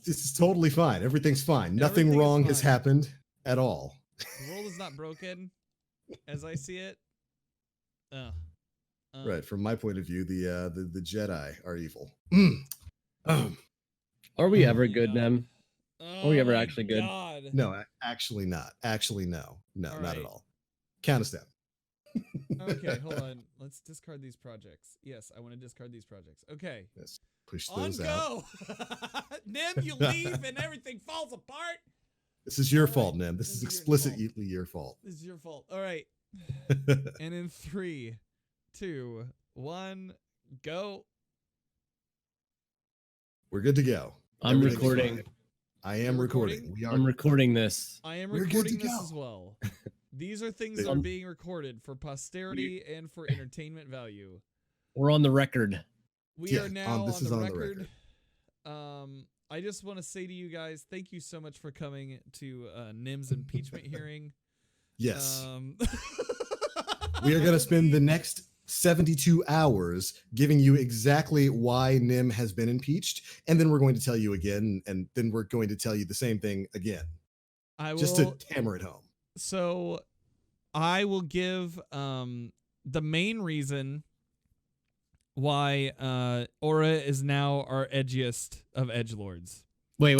This is totally fine. Everything's fine. Nothing Everything is wrong has fine. happened at all. The world is not broken, as I see it. Right. From my point of view, the Jedi are evil. Are we ever good, God. Nem? Are we ever actually good? God. No, actually not. Actually, no. No, All not right. at all. Count us down. Okay, hold on. Let's discard these projects. Yes, I want to discard these projects. Okay. Let's push On those out. go. Nim, you leave and everything falls apart. This is your All right. fault, Nim. This is your explicitly your fault. This is your fault. All right. And in 3, 2, 1, go. We're good to go. I'm Everything's recording. fine. I am You're recording. recording? We are. I'm recording this. I am We're good recording to this go. as well. These are things that are being recorded for posterity and for entertainment value. We're on the record. We Yeah, are now this on is the on the record. record. I just want to say to you guys, thank you so much for coming to Nim's impeachment hearing. Yes. We are going to spend the next 72 hours giving you exactly why Nim has been impeached, and then we're going to tell you again, and then we're going to tell you the same thing again, just to hammer it home. So I will give the main reason why Aura is now our edgiest of edgelords. Wait.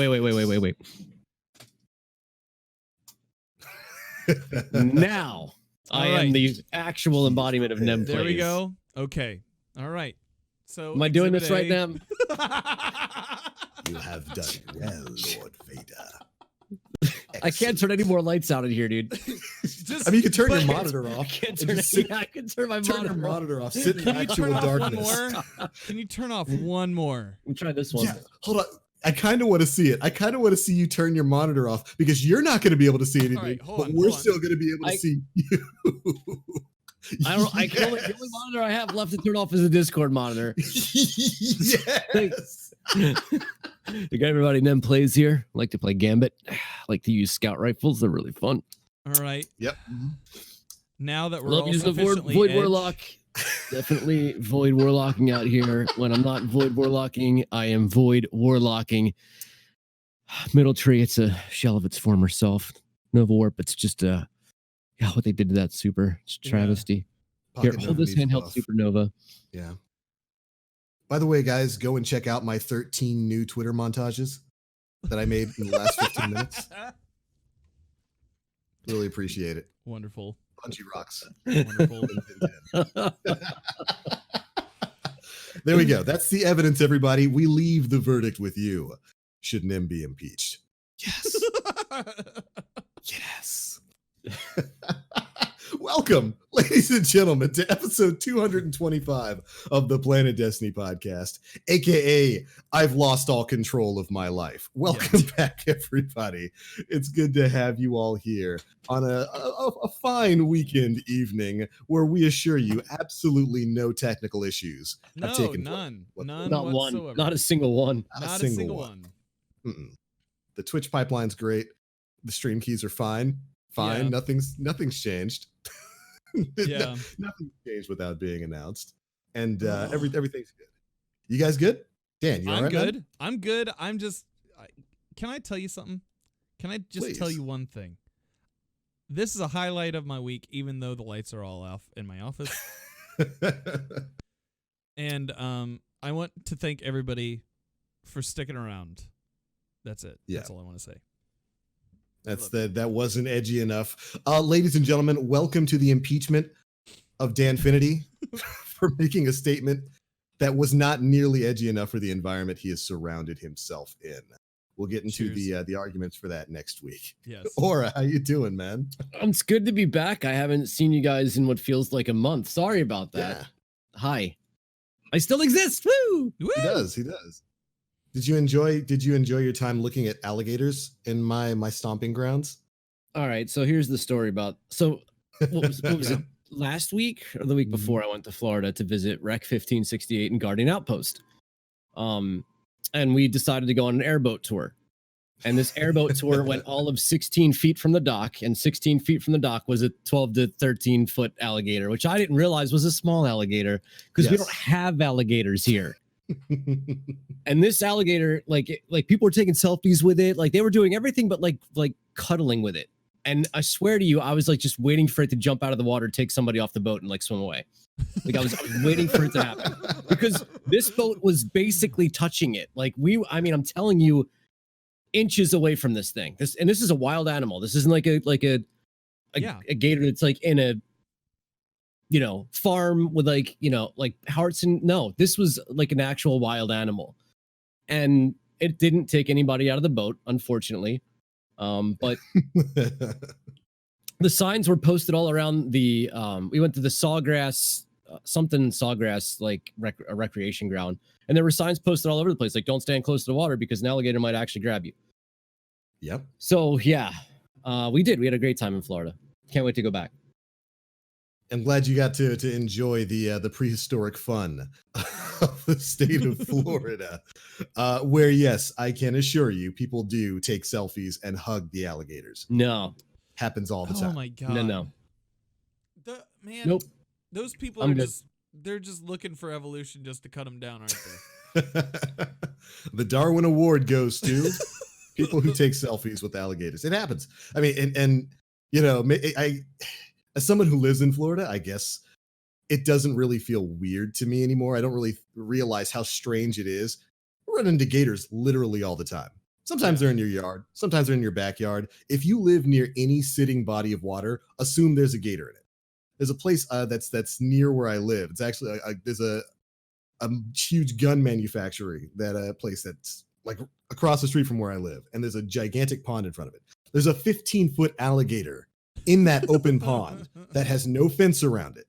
Now I am the actual embodiment of Nem. There we plays. go. Okay. All right. So Am I doing Exhibit this right, A- Nem? You have done well, Lord Vader. I can't turn any more lights out in here, dude. I mean, you can turn your but- monitor off. I can't and turn just it. I can turn my turn your monitor off. monitor off. Sit in Can you actual turn off one darkness. more? Can you turn off one more? Let me try this one. Yeah, hold on. I kind of want to see it. I kind of want to see you turn your monitor off because you're not going to be able to see anything, right, hold but on, we're hold on. still going to be able to see you. I can only, the only monitor I have left to turn off is the Discord monitor. Yes. The guy everybody Nem plays here. Like to play Gambit. Like to use scout rifles. They're really fun. All right. Yep. Now that we're Love all using the sufficiently void edged- warlock. Definitely void warlocking out here. When I'm not void warlocking, I am void warlocking. Middle tree, it's a shell of its former self. Nova Warp, it's just yeah, what they did to that super. It's a Yeah. travesty. Here, Pocket hold Nova this needs handheld buff. supernova. Yeah. By the way, guys, go and check out my 13 new Twitter montages that I made in the last 15 minutes. Really appreciate it. Wonderful. Bungie rocks. Wonderful. There we go. That's the evidence, everybody. We leave the verdict with you. Should Nim be impeached? Yes. Yes. Welcome, ladies and gentlemen, to episode 225 of the Planet Destiny podcast, aka I've lost all control of my life. Welcome back, everybody. It's good to have you all here on a fine weekend evening where we assure you absolutely no technical issues have No, taken none. place. None Not whatsoever. one. Not a single one. Not a single one. Mm-mm. The Twitch pipeline's great. The stream keys are fine. Fine. Yeah. Nothing's changed. Yeah. Nothing's changed without being announced. And everything's good. You guys good? Dan, you all I'm right, good. man? I'm good. I'm just. Can I tell you something? Can I just tell Please. you one thing? This is a highlight of my week, even though the lights are all off in my office. And I want to thank everybody for sticking around. That's it. Yeah. That's all I want to say. That wasn't edgy enough. Ladies and gentlemen, welcome to the impeachment of Dan Finity for making a statement that was not nearly edgy enough for the environment he has surrounded himself in. We'll get into the arguments for that next week. Yes. Aura, how you doing, man? It's good to be back. I haven't seen you guys in what feels like a month. Sorry about that. Yeah. Hi. I still exist. Woo! Woo! He does. Did you enjoy your time looking at alligators in my stomping grounds? All right, so here's the story about what was it? Last week or the week before, I went to Florida to visit Rec 1568 and Guardian Outpost. And we decided to go on an airboat tour. And this airboat tour went all of 16 feet from the dock, and 16 feet from the dock was a 12 to 13 foot alligator, which I didn't realize was a small alligator because we don't have alligators here. And this alligator, like people were taking selfies with it, like they were doing everything but like cuddling with it. And I swear to you, I was like just waiting for it to jump out of the water, take somebody off the boat, and like swim away. Like I was waiting for it to happen because this boat was basically touching it. Like I'm telling you, inches away from this thing. This is a wild animal. This isn't like a gator that's like in a farm with like hearts and no. This was like an actual wild animal, and it didn't take anybody out of the boat, unfortunately. But the signs were posted all around the. We went to the Sawgrass like a recreation ground, and there were signs posted all over the place like don't stand close to the water because an alligator might actually grab you. Yep. So yeah, we did. We had a great time in Florida. Can't wait to go back. I'm glad you got to enjoy the prehistoric fun of the state of Florida, where yes, I can assure you, people do take selfies and hug the alligators. No, happens all the time. Oh my god. No. Nope. Those people they're just looking for evolution just to cut them down, aren't they? The Darwin Award goes to people who take selfies with alligators. It happens. I mean, and I as someone who lives in Florida, I guess it doesn't really feel weird to me anymore. I don't really realize how strange it is. We run into gators literally all the time. Sometimes they're in your yard. Sometimes they're in your backyard. If you live near any sitting body of water, assume there's a gator in it. There's a place that's near where I live. It's actually there's a huge gun manufacturing place that's like across the street from where I live, and there's a gigantic pond in front of it. There's a 15-foot alligator in that open pond that has no fence around it.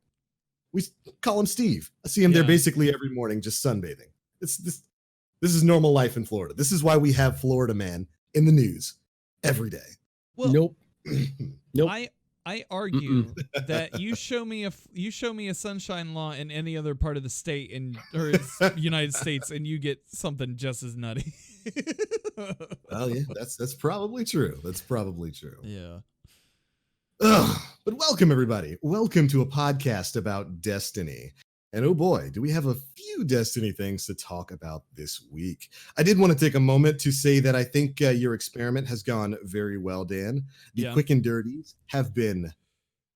We call him Steve. I see him there basically every morning just sunbathing. This is normal life in Florida. This is why we have Florida Man in the news every day. Well, nope. I argue that you show me a sunshine law in any other part of the state or United States, and you get something just as nutty. Well, yeah, that's probably true. That's probably true. Yeah. But welcome everybody. Welcome to a podcast about Destiny. And oh boy, do we have a few Destiny things to talk about this week. I did want to take a moment to say that I think your experiment has gone very well, Dan. The quick and dirties have been,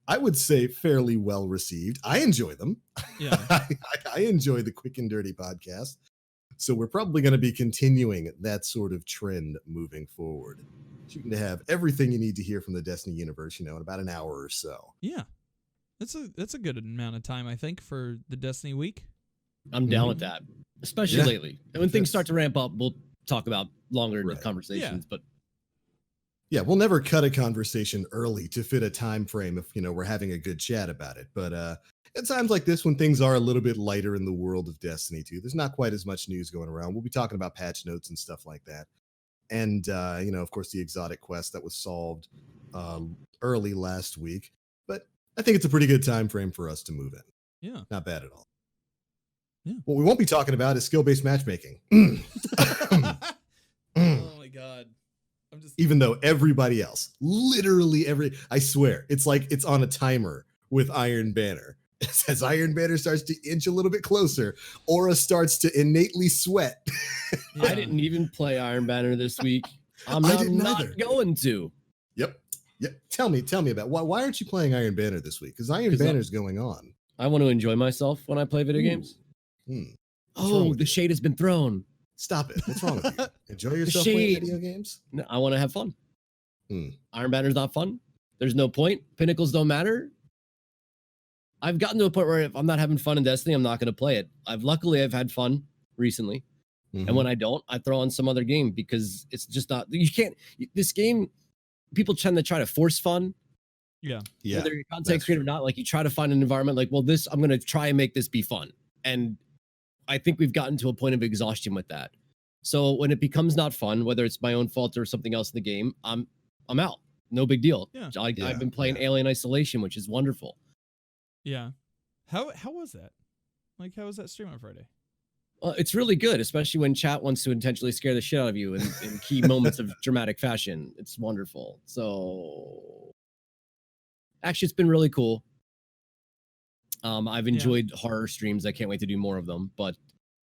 I would say, fairly well received. I enjoy them. Yeah. I enjoy the quick and dirty podcast. So we're probably going to be continuing that sort of trend moving forward. Shooting to have everything you need to hear from the Destiny universe, in about an hour or so. Yeah. That's a good amount of time, I think, for the Destiny week. I'm down with that, especially lately. And when things start to ramp up, we'll talk about longer conversations. But yeah, we'll never cut a conversation early to fit a time frame if we're having a good chat about it. But at times like this, when things are a little bit lighter in the world of Destiny 2, there's not quite as much news going around. We'll be talking about patch notes and stuff like that. And, of course, the exotic quest that was solved early last week. But I think it's a pretty good time frame for us to move in. Yeah. Not bad at all. Yeah. What we won't be talking about is skill-based matchmaking. Oh, my God. Even though everybody else, literally I swear, it's like it's on a timer with Iron Banner. As Iron Banner starts to inch a little bit closer, Aura starts to innately sweat. Yeah. I didn't even play Iron Banner this week. I'm not going to. Yep. Tell me about why aren't you playing Iron Banner this week? Because Iron Banner's going on. I want to enjoy myself when I play video games. Oh, the shade has been thrown. Stop it. What's wrong with you? Enjoy yourself playing video games? No, I want to have fun. Iron Banner's not fun. There's no point. Pinnacles don't matter. I've gotten to a point where if I'm not having fun in Destiny, I'm not going to play it. Luckily I've had fun recently. And when I don't, I throw on some other game because it's just not, this game, people tend to try to force fun. Yeah. Whether you're content creator or not, like you try to find an environment like, well, I'm going to try and make this be fun. And I think we've gotten to a point of exhaustion with that. So when it becomes not fun, whether it's my own fault or something else in the game, I'm out. No big deal. Yeah. I've been playing Alien Isolation, which is wonderful. Yeah. How was that? Like, how was that stream on Friday? It's really good, especially when chat wants to intentionally scare the shit out of you in key moments of dramatic fashion. It's wonderful. So, actually, it's been really cool. I've enjoyed horror streams. I can't wait to do more of them. But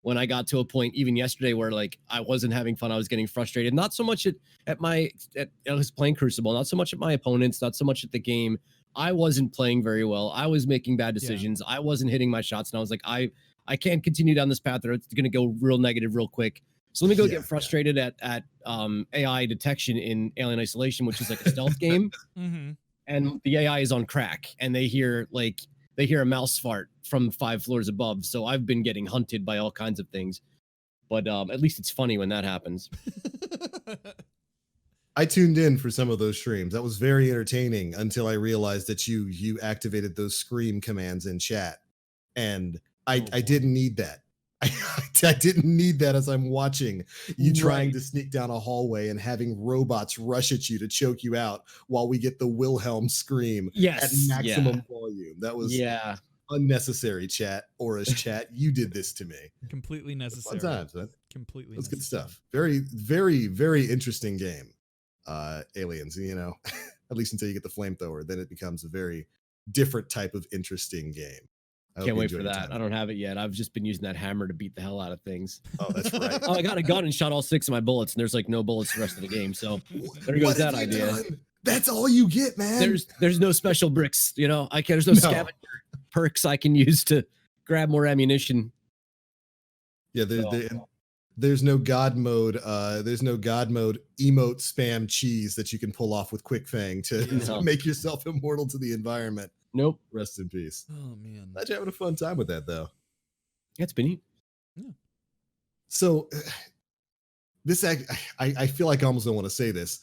when I got to a point even yesterday where like I wasn't having fun. I was getting frustrated. Not so much at I was playing Crucible, not so much at my opponents, not so much at the game. I wasn't playing very well. I was making bad decisions. I wasn't hitting my shots. And I was like, I can't continue down this path or it's going to go real negative real quick. So let me go get frustrated at AI detection in Alien Isolation, which is like a stealth game. Mm-hmm. And the AI is on crack and they hear a mouse fart from 5 floors above. So I've been getting hunted by all kinds of things. But at least it's funny when that happens. I tuned in for some of those streams. That was very entertaining until I realized that you activated those scream commands in chat. And I didn't need that. I didn't need that as I'm watching you trying to sneak down a hallway and having robots rush at you to choke you out while we get the Wilhelm scream at maximum volume. That was unnecessary, chat. Aura's chat. You did this to me. Completely necessary. Fun times, man. Completely That's necessary. good stuff. Very, very, very interesting game. Aliens, you know, at least until you get the flamethrower, then it becomes a very different type of interesting game. Can't wait for that. I don't have it yet. I've just been using that hammer to beat the hell out of things. Oh, that's right. I got a gun and shot all 6 of my bullets, and there's like no bullets the rest of the game. So there goes that idea. Done? That's all you get, man. There's no special bricks, you know. There's no scavenger perks I can use to grab more ammunition. Yeah, there's no god mode. There's no god mode emote spam cheese that you can pull off with Quick Fang to make yourself immortal to the environment. Nope. Rest in peace. Oh man, Glad you're having a fun time with that though. Yeah, it's been neat. Yeah. So this I feel like I almost don't want to say this.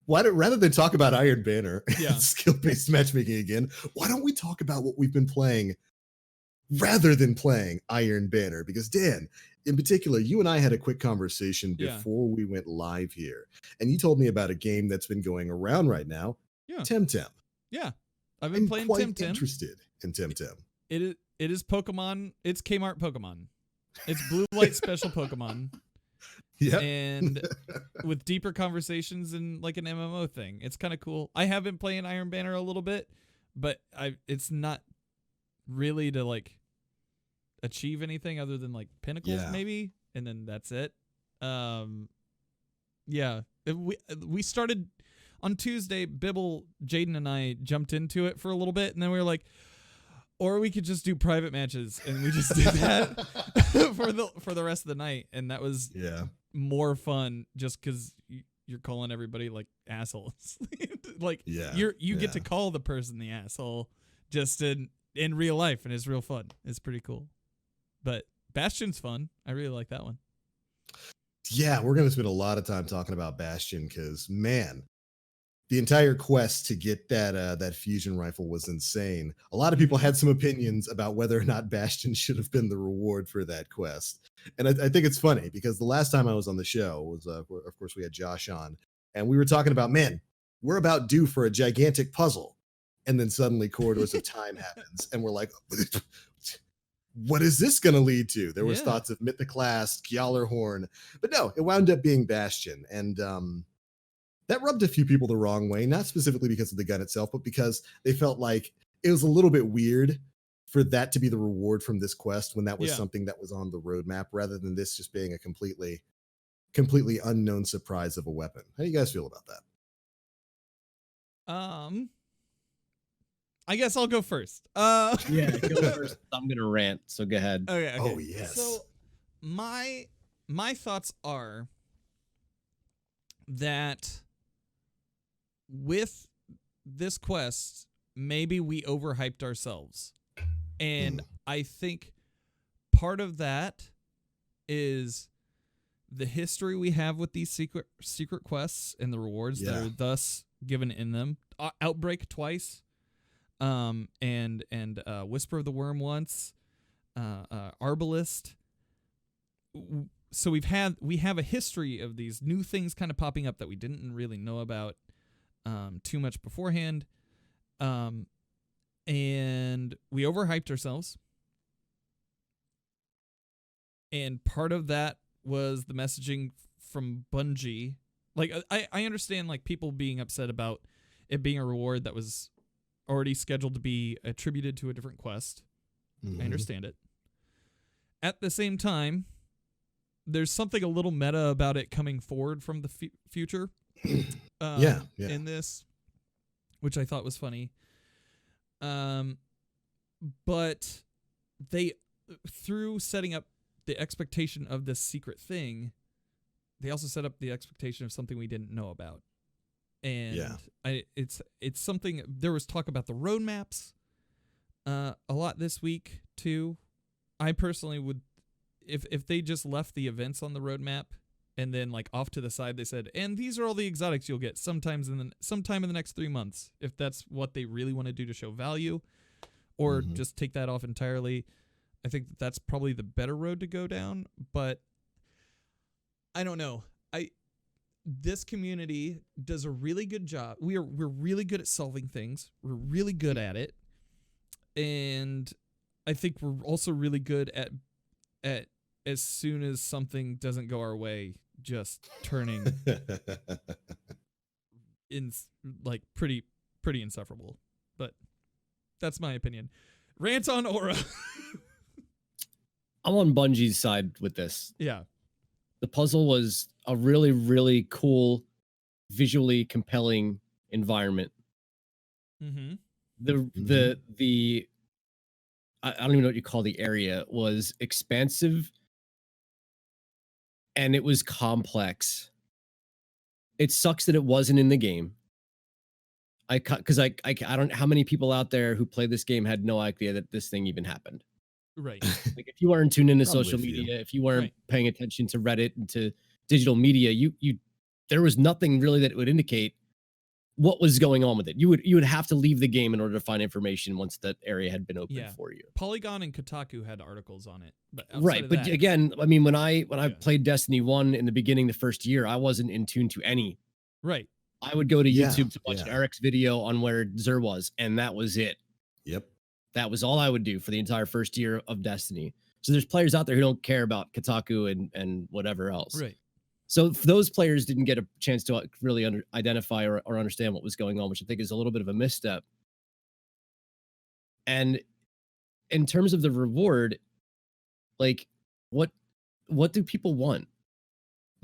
Rather than talk about Iron Banner and skill-based matchmaking again, why don't we talk about what we've been playing rather than playing Iron Banner? Because Dan, in particular, you and I had a quick conversation before we went live here, and you told me about a game that's been going around right now, Temtem. Yeah, I've been playing Temtem. Interested in Temtem. It is Pokemon. It's Kmart Pokemon. It's blue light special Pokemon. Yeah, and with deeper conversations and like an MMO thing. It's kind of cool. I have been playing Iron Banner a little bit, but it's not really to like achieve anything other than like pinnacles maybe, and then that's it. We started on Tuesday. Bibble, Jaden, and I jumped into it for a little bit, and then we were like, or we could just do private matches, and we just did that for the rest of the night, and that was more fun just because you're calling everybody like assholes. Like you get to call the person the asshole just in real life, and it's real fun. It's pretty cool. But Bastion's fun. I really like that one. Yeah, we're going to spend a lot of time talking about Bastion because, man, the entire quest to get that fusion rifle was insane. A lot of people had some opinions about whether or not Bastion should have been the reward for that quest. And I think it's funny because the last time I was on the show was, of course, we had Josh on, and we were talking about, man, we're about due for a gigantic puzzle. And then suddenly Corridors of Time happens, and we're like, what is this going to lead to? There was thoughts of Mythoclast, Gjallarhorn, but no, it wound up being Bastion. And that rubbed a few people the wrong way, not specifically because of the gun itself, but because they felt like it was a little bit weird for that to be the reward from this quest when that was something that was on the roadmap, rather than this just being a completely unknown surprise of a weapon. How do you guys feel about that? I guess I'll go first. Go first. I'm gonna rant, so go ahead. Okay. Oh yes. So my thoughts are that with this quest, maybe we overhyped ourselves. And I think part of that is the history we have with these secret quests and the rewards that are thus given in them. Outbreak twice. And Whisper of the Worm once, Arbalist. So we have a history of these new things kind of popping up that we didn't really know about too much beforehand. And we overhyped ourselves. And part of that was the messaging from Bungie. Like I understand like people being upset about it being a reward that was already scheduled to be attributed to a different quest. I understand it. At the same time, there's something a little meta about it coming forward from the future. Yeah. In this, which I thought was funny. But they, through setting up the expectation of this secret thing, they also set up the expectation of something we didn't know about. And it's something. There was talk about the roadmaps a lot this week too. I personally would, if they just left the events on the roadmap and then like off to the side they said, and these are all the exotics you'll get sometime in the next 3 months, if that's what they really want to do to show value, or just take that off entirely. I think that's probably the better road to go down. But I don't know. This community does a really good job. We're really good at solving things. We're really good at it. And I think we're also really good at as soon as something doesn't go our way, just turning in like pretty insufferable. But that's my opinion. Rant on Aura. I'm on Bungie's side with this. Yeah. The puzzle was a really, really cool, visually compelling environment. Mm-hmm. The I don't even know what you call the area, was expansive and it was complex. It sucks that it wasn't in the game. I don't know how many people out there who play this game had no idea that this thing even happened. Right. Like if you weren't tuned into Probably social a few. media, if you weren't paying attention to Reddit and to digital media, you there was nothing really that would indicate what was going on with it. You would have to leave the game in order to find information once that area had been opened for you. Polygon and Kotaku had articles on it. But Right, but again, I mean, when I Yeah. played Destiny 1 in the beginning, the first year, I wasn't in tune to any. Right. I would go to Yeah, YouTube to watch yeah. Eric's video on where Xur was, and that was it. Yep. That was all I would do for the entire first year of Destiny. So there's players out there who don't care about Kotaku and whatever else. Right. So those players didn't get a chance to really identify or understand what was going on, which I think is a little bit of a misstep. And in terms of the reward, like what do people want?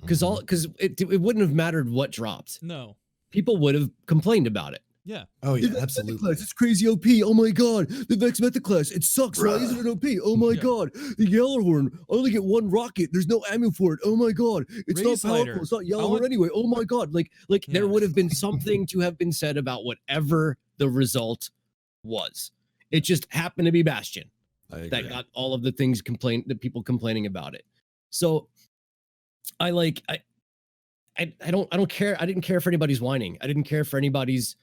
Because it wouldn't have mattered what dropped. No. People would have complained about it. Yeah. Oh yeah, The absolutely. Class, it's crazy OP. Oh my god, the Vex Meta class, it sucks. Why isn't it OP? Oh my Yeah. god, the Yellowhorn, I only get one rocket. There's no ammo for it. Oh my god, it's Raise not Hider. powerful. It's not I Yellowhorn want- anyway. Oh my god, like Yeah. there would have been something to have been said about whatever the result was. It just happened to be Bastion I agree. that got all of the things the people complaining about it. So I don't care. I didn't care for anybody's whining. I didn't care for anybody's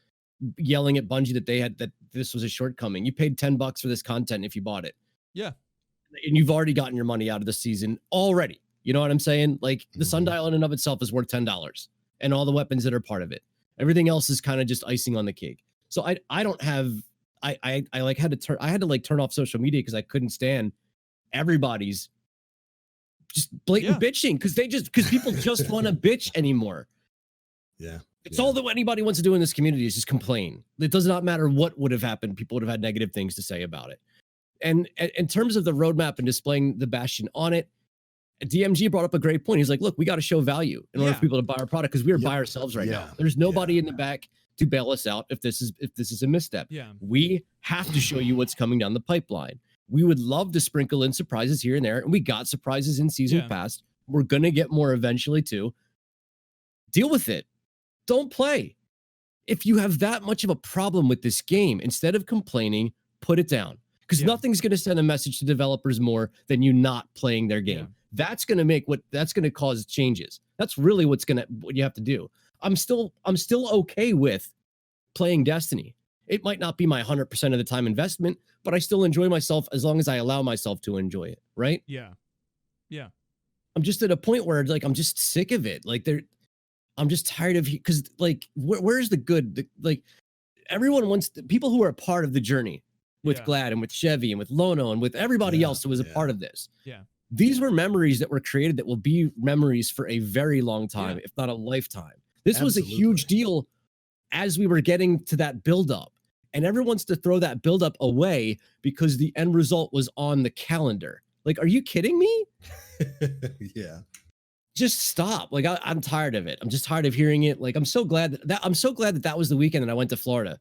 yelling at Bungie that this was a shortcoming. You paid $10 for this content if you bought it. Yeah. And you've already gotten your money out of the season already. You know what I'm saying? Like the sundial in and of itself is worth $10 and all the weapons that are part of it. Everything else is kind of just icing on the cake. So I don't have I had to turn off social media because I couldn't stand everybody's just blatant bitching because people just want to bitch anymore. Yeah. It's all that anybody wants to do in this community is just complain. It does not matter what would have happened. People would have had negative things to say about it. And in terms of the roadmap and displaying the Bastion on it, DMG brought up a great point. He's like, look, we got to show value in order for people to buy our product because we are by ourselves right now. There's nobody in the back to bail us out if this is a misstep. Yeah. We have to show you what's coming down the pipeline. We would love to sprinkle in surprises here and there, and we got surprises in season past. We're gonna get more eventually too. Deal with it. Don't play. If you have that much of a problem with this game, instead of complaining, put it down. Because nothing's going to send a message to developers more than you not playing their game. That's going to cause changes. That's really what you have to do. I'm still okay with playing Destiny. It might not be my 100% of the time investment, but I still enjoy myself as long as I allow myself to enjoy it. Right? Yeah. Yeah. I'm just at a point where like I'm just sick of it. Like I'm just tired of because like where's the good? Like everyone wants people who are a part of the journey with Glad and with Chevy and with Lono and with everybody else who was a part of this. Yeah. These were memories that were created that will be memories for a very long time, if not a lifetime. This was a huge deal as we were getting to that buildup. And everyone wants to throw that buildup away because the end result was on the calendar. Like, are you kidding me? Yeah. Just stop. Like, I'm tired of it. I'm just tired of hearing it. Like, I'm so glad that was the weekend that I went to Florida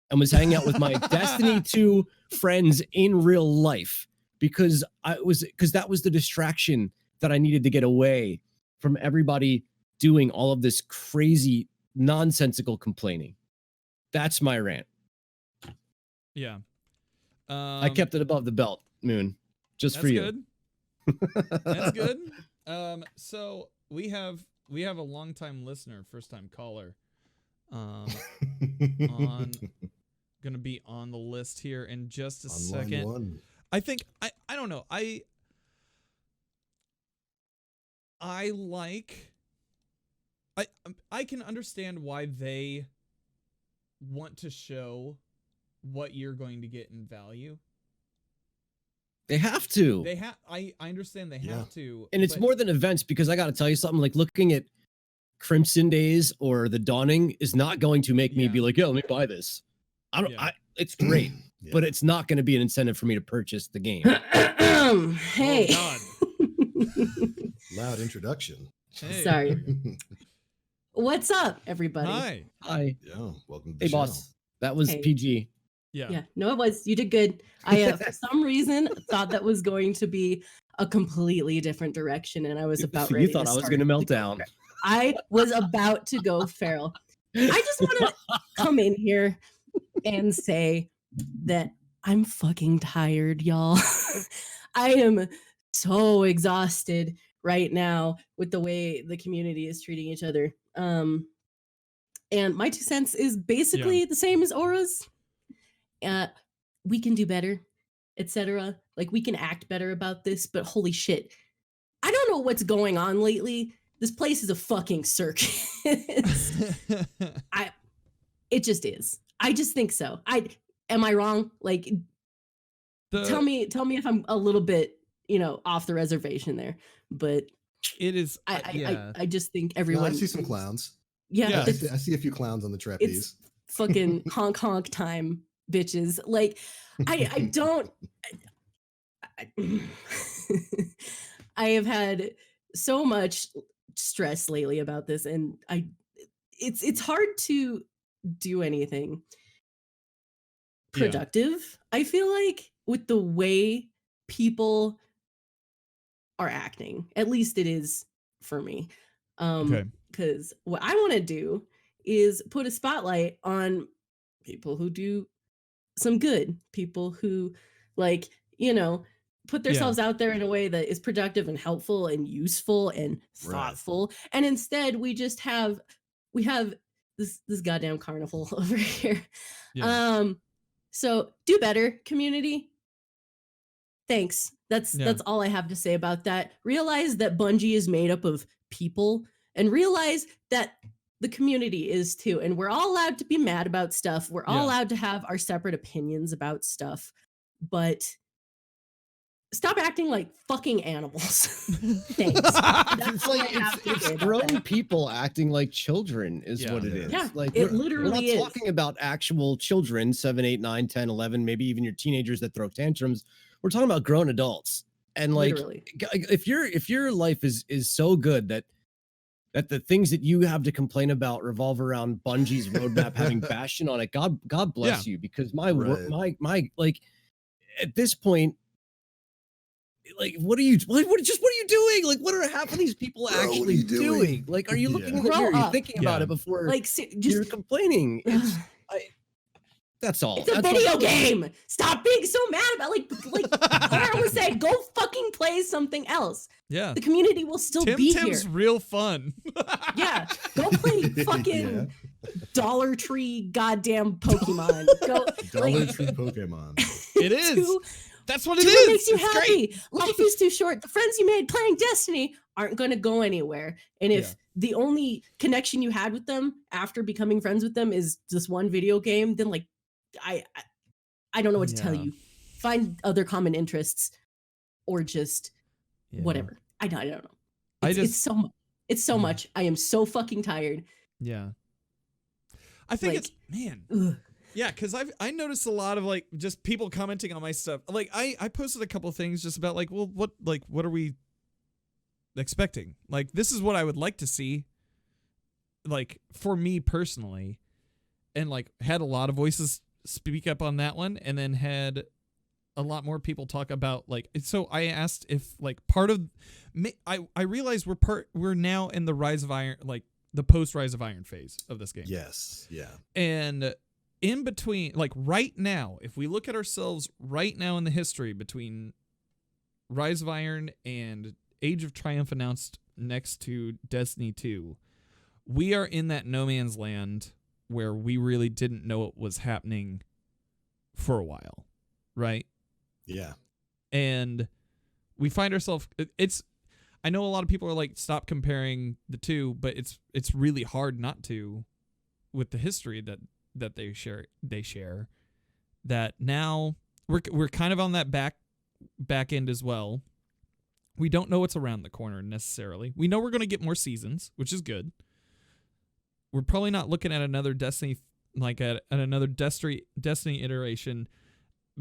and was hanging out with my Destiny 2 friends in real life because that was the distraction that I needed to get away from everybody doing all of this crazy nonsensical complaining. That's my rant. Yeah. I kept it above the belt, Moon, just for you. Good. That's good. So we have a longtime listener, first time caller, gonna be on the list here in just a second. One. I think I don't know. I can understand why they want to show what you're going to get in value. They have to. I understand they have to. And it's more than events, because I got to tell you something, like looking at Crimson Days or The Dawning is not going to make me be like, yo, let me buy this. It's great, but it's not going to be an incentive for me to purchase the game. Hey. Oh, God. Loud introduction. Hey. Sorry. What's up, everybody? Hi. Yeah, welcome to the Hey, show. boss. That was PG. Yeah. No, it was. You did good. I, for some reason, thought that was going to be a completely different direction, and I was about ready. You thought I was going to melt down. I was about to go feral. I just want to come in here and say that I'm fucking tired, y'all. I am so exhausted right now with the way the community is treating each other. And my 2 cents is basically the same as Aura's. We can do better, etc. Like, we can act better about this, but holy shit, I don't know what's going on lately. This place is a fucking circus. It just is. I just think so. Am I wrong? Like, tell me if I'm a little bit, off the reservation there. But it is. I just think everyone. I see some clowns. Yeah, I see a few clowns on the trapeze. It's fucking honk time, bitches. Like, I don't. I have had so much stress lately about this, and it's hard to do anything productive. I feel like with the way people are acting, at least it is for me. Because what I want to do is put a spotlight on people who do some good, people who, like, put themselves out there in a way that is productive and helpful and useful and thoughtful. Right. And instead we have this goddamn carnival over here. So do better, community. Thanks. That's all I have to say about that. Realize that Bungie is made up of people, and realize that the community is too. And we're all allowed to be mad about stuff. We're all allowed to have our separate opinions about stuff, but stop acting like fucking animals. Thanks. It's grown people acting like children is what it is. Yeah, like it literally is. We're not talking about actual children, 7, 8, 9, 10, 11, maybe even your teenagers that throw tantrums. We're talking about grown adults. And like, literally. if your life is so good that the things that you have to complain about revolve around Bungie's roadmap having Bastion on it, God bless you, because my like at this point, like, what are you doing? Like, what are half of these people actually doing? Like, are you looking in the mirror? Are you thinking about it before you're complaining? That's all. It's a video game. Stop being so mad about like Clara was saying, go fucking play something else. Yeah. The community will still be here. Tim's real fun. Yeah. Go play fucking Dollar Tree goddamn Pokemon. Go Dollar Tree Pokemon. It is. That's what it is. What makes you it's happy. Great. Life is too short. The friends you made playing Destiny aren't going to go anywhere. And if the only connection you had with them after becoming friends with them is this one video game, then like, I don't know what to tell you. Find other common interests, or just whatever. I don't know. It's so much. I am so fucking tired. Yeah. I think it's Yeah, because I noticed a lot of like just people commenting on my stuff. Like I posted a couple things just about like, well, what are we expecting? Like, this is what I would like to see, like, for me personally, and like had a lot of voices speak up on that one, and then had a lot more people talk about like. So I asked if like part of I realized we're now in the Rise of Iron, like the post Rise of Iron phase of this game. Yes, yeah. And in between, like right now, if we look at ourselves right now in the history between Rise of Iron and Age of Triumph announced next to Destiny 2, we are in that no man's land where we really didn't know what was happening for a while, right? Yeah. And we find ourselves, I know a lot of people are like, stop comparing the two, but it's really hard not to with the history that they share, that now we're kind of on that back end as well. We don't know what's around the corner necessarily. We know we're going to get more seasons, which is good. We're probably not looking at another Destiny, like at another Destiny iteration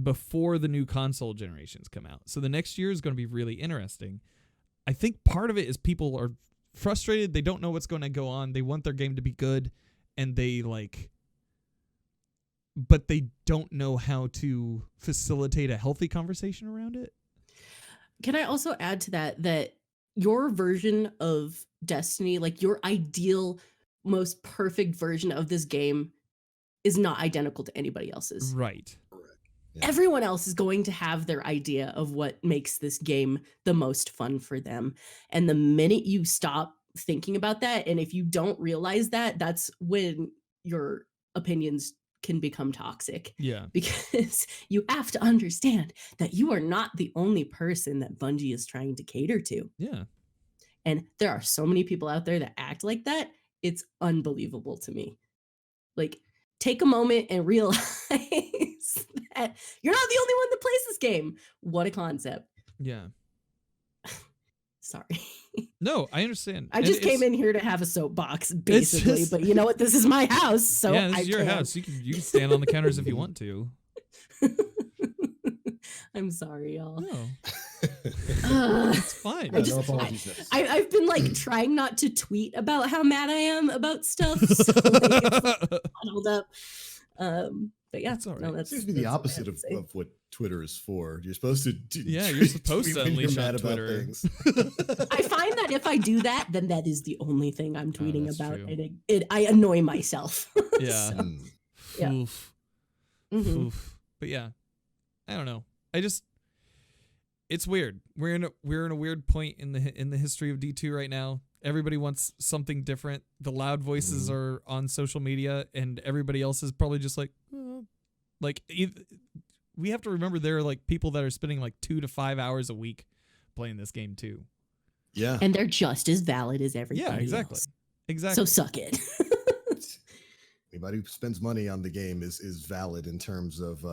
before the new console generations come out. So the next year is going to be really interesting. I think part of it is people are frustrated. They don't know what's going to go on. They want their game to be good, and but they don't know how to facilitate a healthy conversation around it. Can I also add to that your version of Destiny, like your ideal, most perfect version of this game, is not identical to anybody else's. Right. Yeah. Everyone else is going to have their idea of what makes this game the most fun for them. And the minute you stop thinking about that, and if you don't realize that, that's when your opinions can become toxic. Yeah. Because you have to understand that you are not the only person that Bungie is trying to cater to. Yeah. And there are so many people out there that act like that. It's unbelievable to me. Like, take a moment and realize that you're not the only one that plays this game. What a concept. Yeah. Sorry. No, I understand. I just came in here to have a soapbox, basically. But you know what? This is my house, so yeah, this I is your house. You can stand on the counters if you want to. I'm sorry, y'all. No, Uh, it's fine. No apologies. I've been like trying not to tweet about how mad I am about stuff. So, like, it's bottled up. But yeah, That's all right. no, It that's seems to be the that's what I opposite have to say. of what Twitter is for. You're supposed to Yeah, you're supposed tweet to when you're unleash mad on about Twitter. things. I find that if I do that, then that is the only thing I'm tweeting that's about. true. And I annoy myself. Yeah. So, Mm. Yeah. Oof. mhm. Oof. But yeah, I don't know. It's weird. We're in a weird point in the history of D2 right now. Everybody wants something different. The loud voices are on social media, and everybody else is probably just like, we have to remember there are like people that are spending like 2 to 5 hours a week playing this game too. Yeah. And they're just as valid as everybody Yeah, exactly. else. Exactly. So suck it. Anybody who spends money on the game is valid in terms of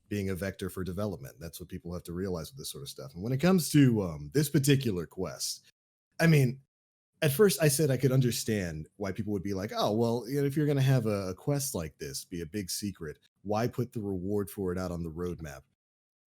being a vector for development. That's what people have to realize with this sort of stuff. And when it comes to this particular quest, I mean, at first I said I could understand why people would be like, oh, well, you know, if you're going to have a quest like this, be a big secret, why put the reward for it out on the roadmap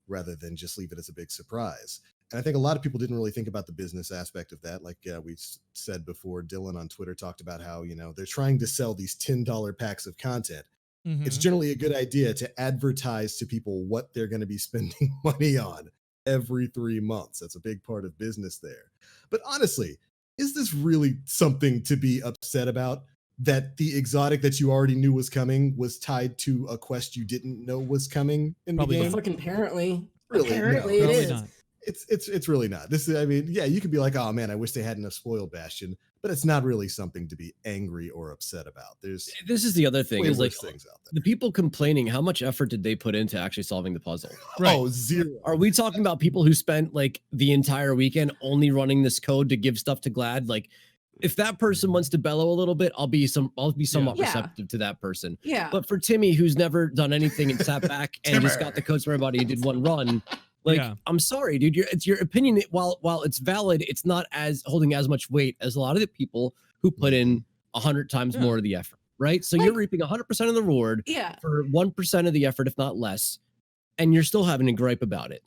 rather than just leave it as a big surprise? And I think a lot of people didn't really think about the business aspect of that. Like we said before, Dylan on Twitter talked about how, you know, they're trying to sell these $10 packs of content. Mhm. It's generally a good idea to advertise to people what they're going to be spending money on every 3 months. That's a big part of business there. But honestly, is this really something to be upset about? That the exotic that you already knew was coming was tied to a quest you didn't know was coming in Probably the not. game? Fucking apparently. Really, no. Apparently it Probably is. not. It's really not. This is, I mean, yeah, you could be like, oh man, I wish they hadn't have spoiled Bastion, but it's not really something to be angry or upset about. There's This is the other thing way is like worse things out there. the people complaining, how much effort did they put into actually solving the puzzle? Right. Oh, zero. Are we talking about people who spent like the entire weekend only running this code to give stuff to Glad? Like, if that person wants to bellow a little bit, I'll be somewhat Yeah. receptive to that person. Yeah. But for Timmy, who's never done anything and sat back and just got the codes for everybody and did one run, like, Yeah. I'm sorry, dude. It's your opinion. While it's valid, it's not as holding as much weight as a lot of the people who put in 100 times Yeah. more of the effort. right? So Like- you're reaping 100% of the reward Yeah. for 1% of the effort, if not less, and you're still having a gripe about it.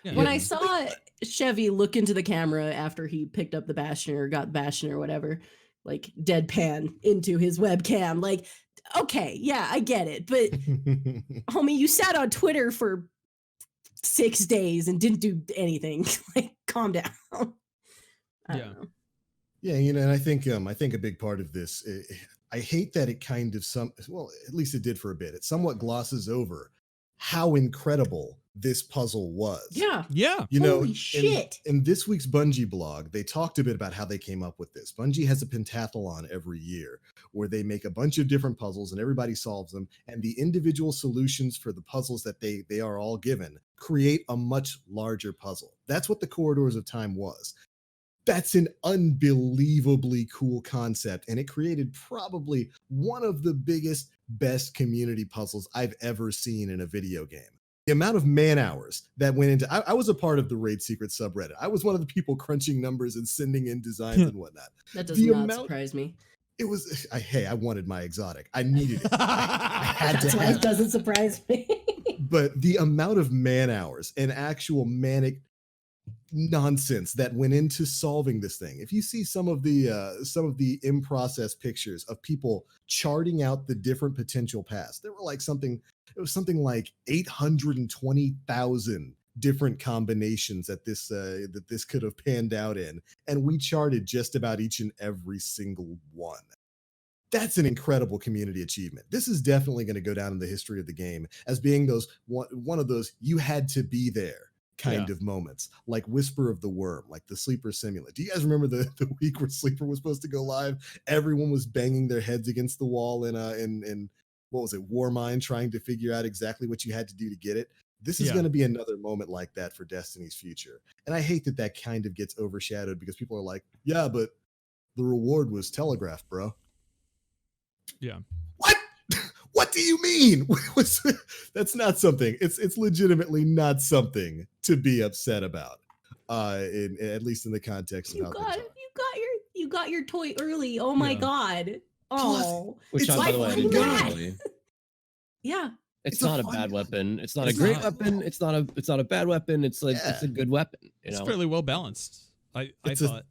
Yeah. When I saw Chevy look into the camera after he picked up the Bastion or got Bastion or whatever, like deadpan into his webcam, like, okay, yeah, I get it. But homie, you sat on Twitter for 6 days and didn't do anything. Like, calm down. I don't know. Yeah, and I think a big part of this, I hate that it kind of at least it did for a bit. It somewhat glosses over how incredible this puzzle was. Yeah. Yeah. Holy shit. In this week's Bungie blog, they talked a bit about how they came up with this. Bungie has a pentathlon every year where they make a bunch of different puzzles and everybody solves them. And the individual solutions for the puzzles that they are all given create a much larger puzzle. That's what the Corridors of Time was. That's an unbelievably cool concept. And it created probably one of the biggest, best community puzzles I've ever seen in a video game. The amount of man hours that went into, I was a part of the Raid Secret subreddit. I was one of the people crunching numbers and sending in designs and whatnot. That does The not amount- surprise me. It was, I wanted my exotic. I needed it. I had to That's why have it doesn't surprise me. But the amount of man hours and actual manic nonsense that went into solving this thing. If you see some of the in process pictures of people charting out the different potential paths, there were like something 820,000 different combinations that this could have panned out in, and we charted just about each and every single one. That's an incredible community achievement. This is definitely going to go down in the history of the game as being one of those you had to be there kind of moments, like Whisper of the Worm, like the Sleeper Simulant. Do you guys remember the week where Sleeper was supposed to go live? Everyone was banging their heads against the wall in what was it, Warmind, trying to figure out exactly what you had to do to get it. This is going to be another moment like that for Destiny's future. And I hate that kind of gets overshadowed because people are like, yeah, but the reward was telegraphed, bro. Yeah. What do you mean? That's not something. It's legitimately not something to be upset about. At least in the context of how things are. You got your toy early. Oh my god. Oh. Which, It's by the way, I didn't do like it early. Yeah. It's It's a not a fun bad weapon. It's not a It's great not. weapon. It's not a bad weapon. It's like it's a good weapon. You It's know, fairly well balanced. I thought.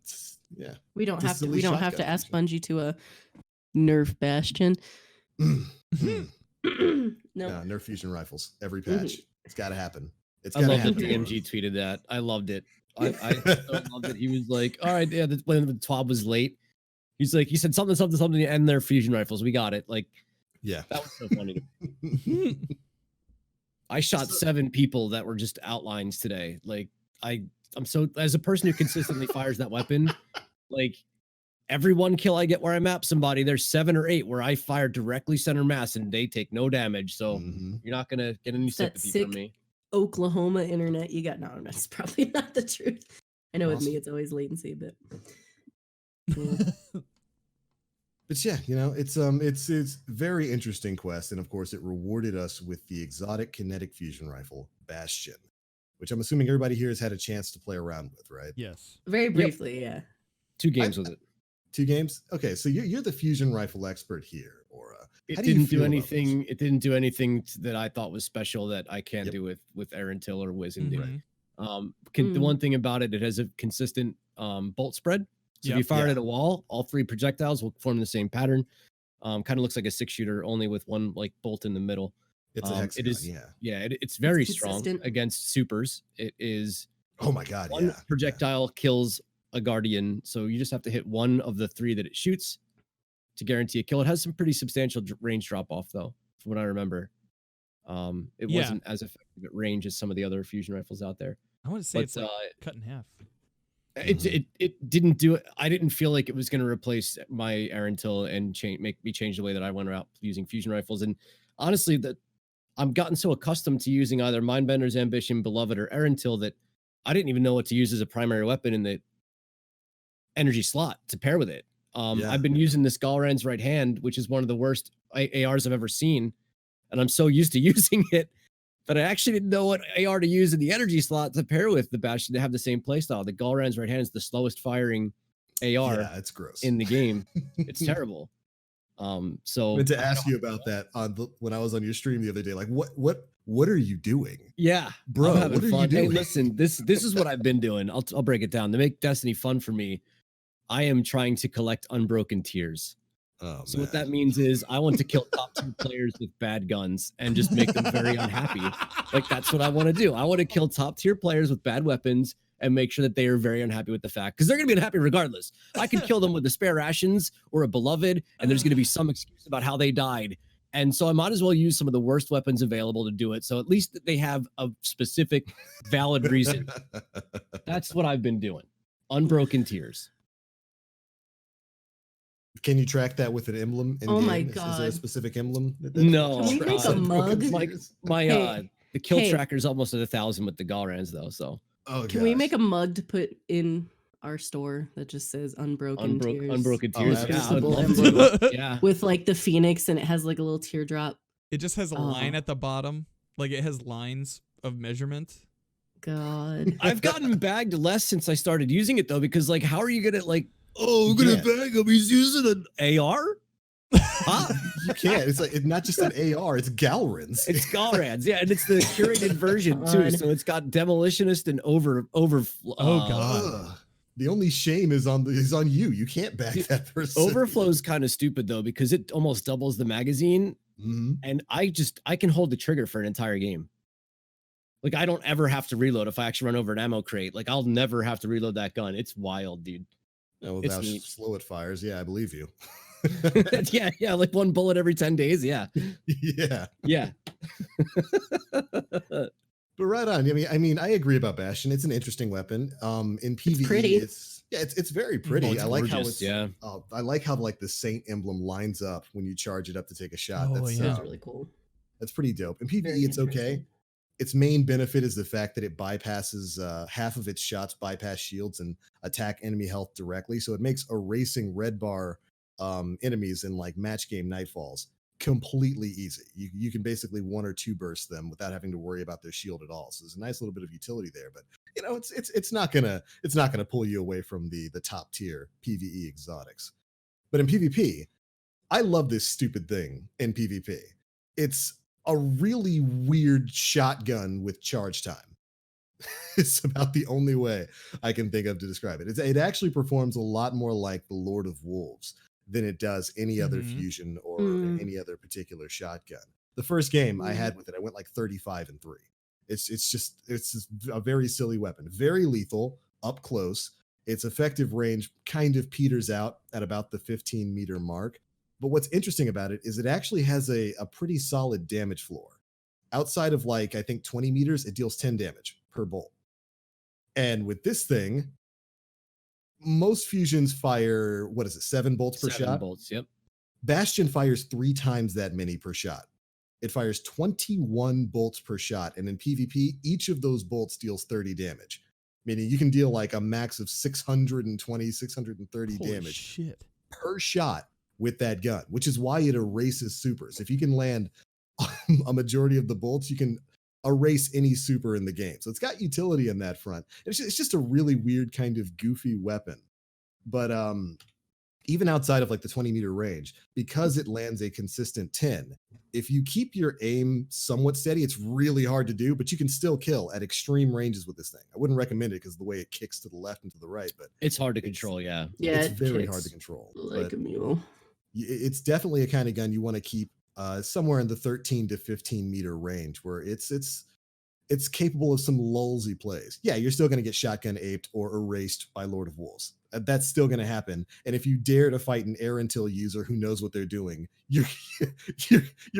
Yeah. We don't It's a have to silly shotgun ask feature. Bungie to nerf Bastion. Mm. No. Yeah, Nerf fusion rifles. Every patch. It's got to happen. It's I got to love that happen. DMG tweeted that. I loved it. I so loved it. He was like, "All right, yeah." When the TWAB was late, he's like, "He said something, and their fusion rifles. We got it." Like Yeah. that was so funny. I shot 7 people that were just outlines today. Like I'm so, as a person who consistently fires that weapon, like every one kill I get where I map somebody, there's 7 or 8 where I fire directly center mass and they take no damage. So Mhm. you're not gonna get any It's that sympathy from sick me. Oklahoma internet you got. No, that's probably not the truth. I know with Awesome. me it's always latency, but But yeah, it's very interesting quest, and of course it rewarded us with the exotic kinetic fusion rifle Bastion, which I'm assuming everybody here has had a chance to play around with, right? Yes. very briefly, yeah. 2 games with it. 2 games. Okay, so you're the fusion rifle expert here, Aura. It How do you didn't do feel about anything. this? It didn't do anything that I thought was special that I can't Yep. do with Aaron Till or Wizen do. Mhm. The one thing about it, it has a consistent bolt spread. So if you Yep. fire it Yeah. at a wall, all 3 projectiles will form the same pattern. Kind of looks like a 6-shooter, only with one like bolt in the middle. It's a hexagon, it is, yeah. It's very It's strong consistent. against supers. It is Oh my god, one yeah. projectile kills a guardian, so you just have to hit one of the 3 that it shoots to guarantee a kill. It has some pretty substantial range drop off though, from what I remember. It Yeah. wasn't as effective at range as some of the other fusion rifles out there. I want to say But it's like cut in half. it didn't do it. I didn't feel like it was going to replace my Aaron Till and make me change the way that I went about using fusion rifles. And honestly, that I've gotten so accustomed to using either Mindbender's Ambition, Beloved, or Aaron Till that I didn't even know what to use as a primary weapon in the energy slot to pair with it. Yeah. I've been using this Galran's right hand, which is one of the worst ARs I've ever seen, and I'm so used to using it that I actually didn't know what AR to use in the energy slot to pair with the Bastion to have the same playstyle. The Galran's right hand is the slowest firing AR Yeah, it's gross. in the game. It's terrible. So I meant to ask you about that when I was on your stream the other day. Like, what are you doing? yeah, Bro, I'm having what are fun. you doing? Hey, listen, this is what I've been doing. I'll break it down. To make Destiny fun for me, I am trying to collect unbroken tiers. Oh, So man. what that means is I want to kill top 2 players with bad guns and just make them very unhappy. Like, that's what I want to do. I want to kill top tier players with bad weapons and make sure that they are very unhappy with the fact, because they're going to be unhappy regardless. I could kill them with the spare rations or a beloved, and there's going to be some excuse about how they died. And so I might as well use some of the worst weapons available to do it. So at least they have a specific valid reason. That's what I've been doing. Unbroken tiers. Can you track that with an emblem? Oh my Is there a God. specific emblem? No. Can we make a mug? My the kill Hey. tracker is almost at 1,000 with the Galrans though. So Can we make a mug to put in our store that just says unbroken tears? unbroken Oh, tears. Yeah, I would absolutely. love to. Yeah. With like the phoenix, and it has like a little teardrop. It just has a line Oh. at the bottom. Like it has lines of measurement. God. I've gotten bagged less since I started using it though, because like, how are you gonna like? Oh, I'm gonna bag him. He's using an AR. Huh? You can't. It's like it's not just an AR. It's Galrans. It's Galrans, yeah, and it's the curated version too. God. So it's got demolitionist and over. Oh, God. Ugh. The only shame is on you. You can't back that person. Overflow's kind of stupid though, because it almost doubles the magazine, Mhm. and I can hold the trigger for an entire game. Like, I don't ever have to reload if I actually run over an ammo crate. Like, I'll never have to reload that gun. It's wild, dude. Oh, It's how neat. slow it fires. Yeah, I believe you. yeah, like 1 bullet every 10 days. Yeah, Yeah. yeah. But right on. I mean, I agree about Bastion. It's an interesting weapon. In PvE, pretty. it's very pretty. it's I like how gorgeous, it's yeah. I like how like the Saint emblem lines up when you charge it up to take a shot. Oh, That's yeah. That's really cool. that's pretty dope. In PvE, Very it's okay. interesting. Its main benefit is the fact that it bypasses half of its shots bypass shields and attack enemy health directly. So it makes erasing red bar enemies in like match game nightfalls completely easy. You can basically 1 or 2 burst them without having to worry about their shield at all. So there's a nice little bit of utility there. But it's not gonna pull you away from the top tier PvE exotics. But in PvP, I love this stupid thing in PvP. It's a really weird shotgun with charge time. It's about the only way I can think of to describe it. It actually performs a lot more like the Lord of Wolves than it does any other Mhm. fusion or Mm. any other particular shotgun. The first game I had with it, I went like 35-3. It's just a very silly weapon, very lethal up close. Its effective range kind of peters out at about the 15-meter mark. But what's interesting about it is it actually has a pretty solid damage floor. Outside of like, I think 20 meters, it deals 10 damage per bolt. And with this thing, most fusions fire, 7 bolts per 7 shot? bolts, yep. Bastion fires 3 times that many per shot. It fires 21 bolts per shot. And in PvP, each of those bolts deals 30 damage, meaning you can deal like a max of 620, 630 Holy damage shit. per shot with that gun, which is why it erases supers. If you can land a majority of the bolts, you can erase any super in the game. So it's got utility in that front. It's just a really weird kind of goofy weapon. But even outside of like the 20-meter range, because it lands a consistent 10, if you keep your aim somewhat steady, it's really hard to do, but you can still kill at extreme ranges with this thing. I wouldn't recommend it because of the way it kicks to the left and to the right, but It's hard to control, yeah. Yeah, it's it very kicks hard to control. like But a mule. it's definitely a kind of gun you want to keep somewhere in the 13 to 15 meter range, where it's capable of some lulsy plays. Yeah, you're still going to get shotgun aped or erased by Lord of Wolves. That's still going to happen. And if you dare to fight an air intel user who knows what they're doing, you're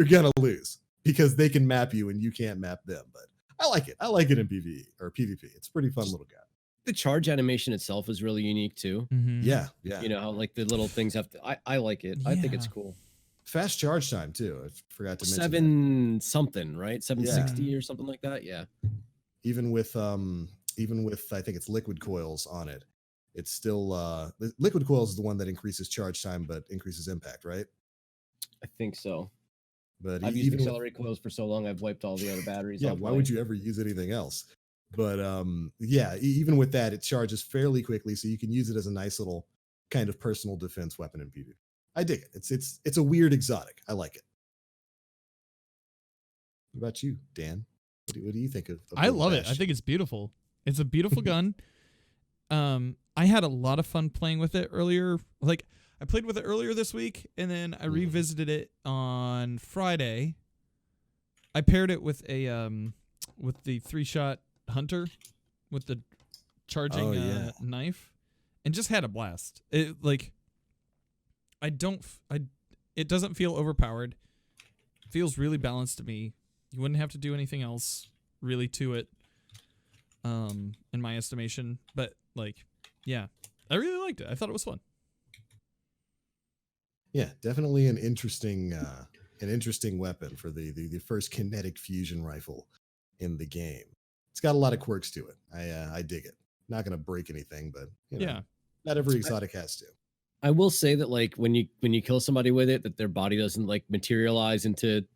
going to lose because they can map you and you can't map them. But I like it. I like it in PvE or PvP. It's a pretty fun little guy. The charge animation itself is really unique too. Mhm. Yeah. You know how like the little things have to. I like it. I think it's Yeah. cool. Fast charge time too. I forgot to mention that. 7 something, right? 760 or something like that. Yeah. Even with I think it's liquid coils on it, it's still the liquid coils is the one that increases charge time but increases impact, right? I think so. But I've used even with, accelerate coils for so long, I've wiped all the other batteries. yeah, off why my- would you ever use anything else? But yeah, even with that, it charges fairly quickly, so you can use it as a nice little kind of personal defense weapon in PvP. I dig it. It's a weird exotic. I like it. What about you, Dan? What do you think of I love it. I Bastion? think it's beautiful. It's a beautiful gun. I had a lot of fun playing with it earlier. Like I played with it earlier this week, and then I revisited it on Friday. I paired it with the 3-shot hunter with the charging knife, and just had a blast. It it doesn't feel overpowered. It feels really balanced to me. You wouldn't have to do anything else really to it, in my estimation. But yeah, I really liked it. I thought it was fun. Yeah, definitely an interesting weapon for the first kinetic fusion rifle in the game. It's got a lot of quirks to it. I dig it. Not gonna break anything, but Yeah. not every exotic has to. I will say that when you kill somebody with it, that their body doesn't materialize into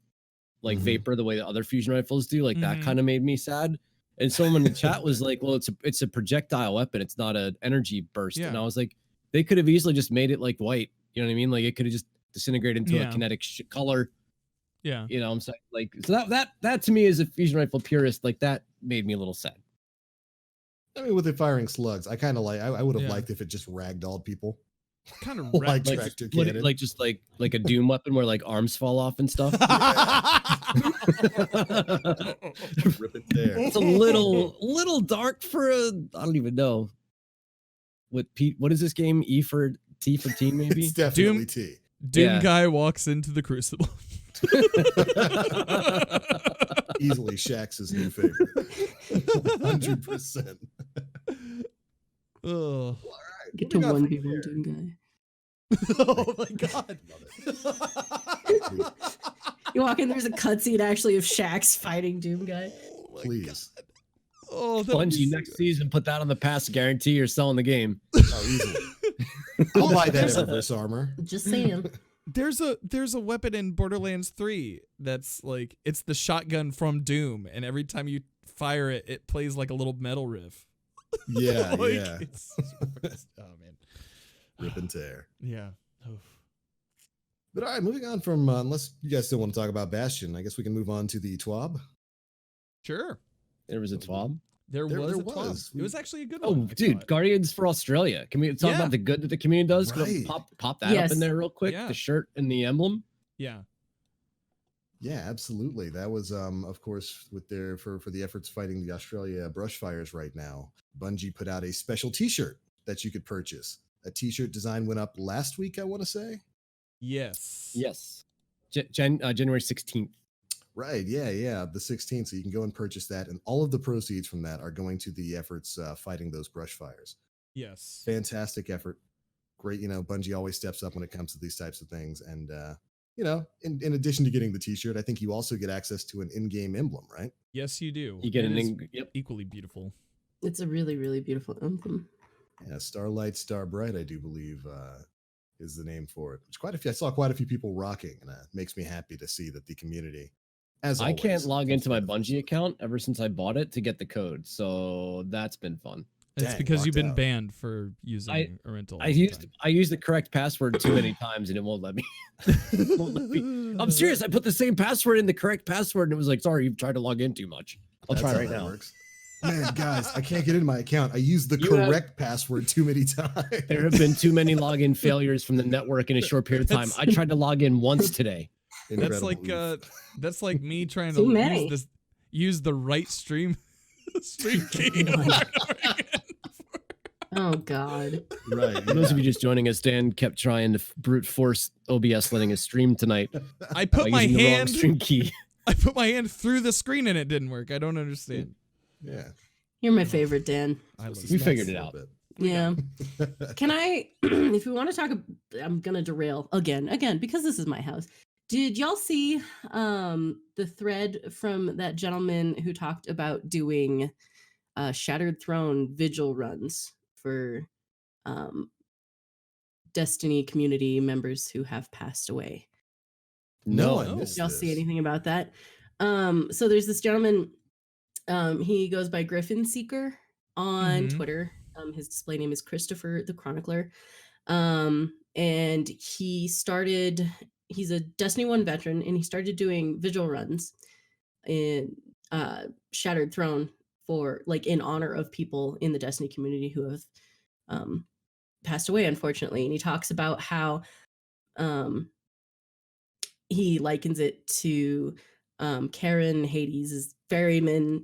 vapor the way that other fusion rifles do. That kind of made me sad. And someone in the chat was like, "Well, it's a projectile weapon. It's not an energy burst." Yeah. And I was like, they could have easily just made it white. You know what I mean? It could have just disintegrated into a kinetic color. Yeah. I'm saying so that to me as a fusion rifle purist, that made me a little sad. I mean, with it firing slugs, I kind of I would have liked if it just ragdolled people. Kind of Like tractor cannon. Like a Doom weapon where arms fall off and stuff. Rip it there. It's a little dark for I don't even know. What is this game? T for team, maybe? It's definitely Doom. T. Doom guy walks into the Crucible. Easily Shax's new favorite. 100%. Oh. Get to 1v1 Doom guy. Oh my god. You walk in, there's a cutscene actually of Shax fighting Doom guy. Please. Oh, Bungie next season, put that on the pass guarantee. You're selling the game. Oh, easily. I'll buy that Eververse armor. Just saying. There's a weapon in Borderlands 3 that's it's the shotgun from Doom, and every time you fire it, it plays like a little metal riff. Yeah, yeah. It's oh man. Rip and tear. Yeah. Oof. But all right, moving on from unless you guys still want to talk about Bastion, I guess we can move on to the TWAB. Sure. There was a TWAB. There was a was. TWAB. It was actually a good Oh, one. I dude, thought. Guardians for Australia. Can we talk about the good that the community does? Right. Pop that up in there real quick. Yeah. The shirt and the emblem. Yeah. Yeah, absolutely. That was of course with their for the efforts fighting the Australia brush fires right now. Bungie put out a special t-shirt that you could purchase. A t-shirt design went up last week, I want to say. Yes. Yes. January 16th. Right. Yeah. The 16th. So you can go and purchase that. And all of the proceeds from that are going to the efforts fighting those brush fires. Yes. Fantastic effort. Great. Bungie always steps up when it comes to these types of things. And, in addition to getting the t-shirt, I think you also get access to an in-game emblem, right? Yes, you do. You get It an is yep. equally beautiful. It's a really, really beautiful emblem. Yeah, Starlight, Starbright, I do believe is the name for it. Which I saw quite a few people rocking, and it makes me happy to see that the community, as I always, can't log into my comes Bungie account ever since I bought it to get the code, so that's been fun. It's Dang, because you've locked been out. banned for using a rental. I used the correct password too many times and it won't let me. It won't let me. I'm serious. I put the same password in the correct password and it was like, sorry, you've tried to log in too much. I'll That's try how right that now. works. Man, guys, I can't get into my account. I used the You have- correct password too many times. There have been too many login failures from the network in a short period of time. I tried to log in once today. That's Incredible. that's like me trying Too to many. use the right stream key. over and over again. Oh God. Right. For those of you just joining us, Dan kept trying to brute force OBS letting us stream tonight. I put my using the wrong hand. stream key. I put my hand through the screen and it didn't work. I don't understand. Yeah. You're my favorite, Dan. I love We it. figured it out. Yeah. Can I, if we want to talk, I'm going to derail again, because this is my house. Did y'all see the thread from that gentleman who talked about doing Shattered Throne vigil runs for Destiny community members who have passed away? No, I No. missed Y'all this. see anything about that? So there's this gentleman, he goes by Griffin Seeker on Mhm. Twitter. His display name is Christopher the Chronicler. and he's a Destiny 1 veteran, and he started doing visual runs in Shattered Throne for like in honor of people in the Destiny community who have passed away, unfortunately. And he talks about how he likens it to Karen Hades' ferryman,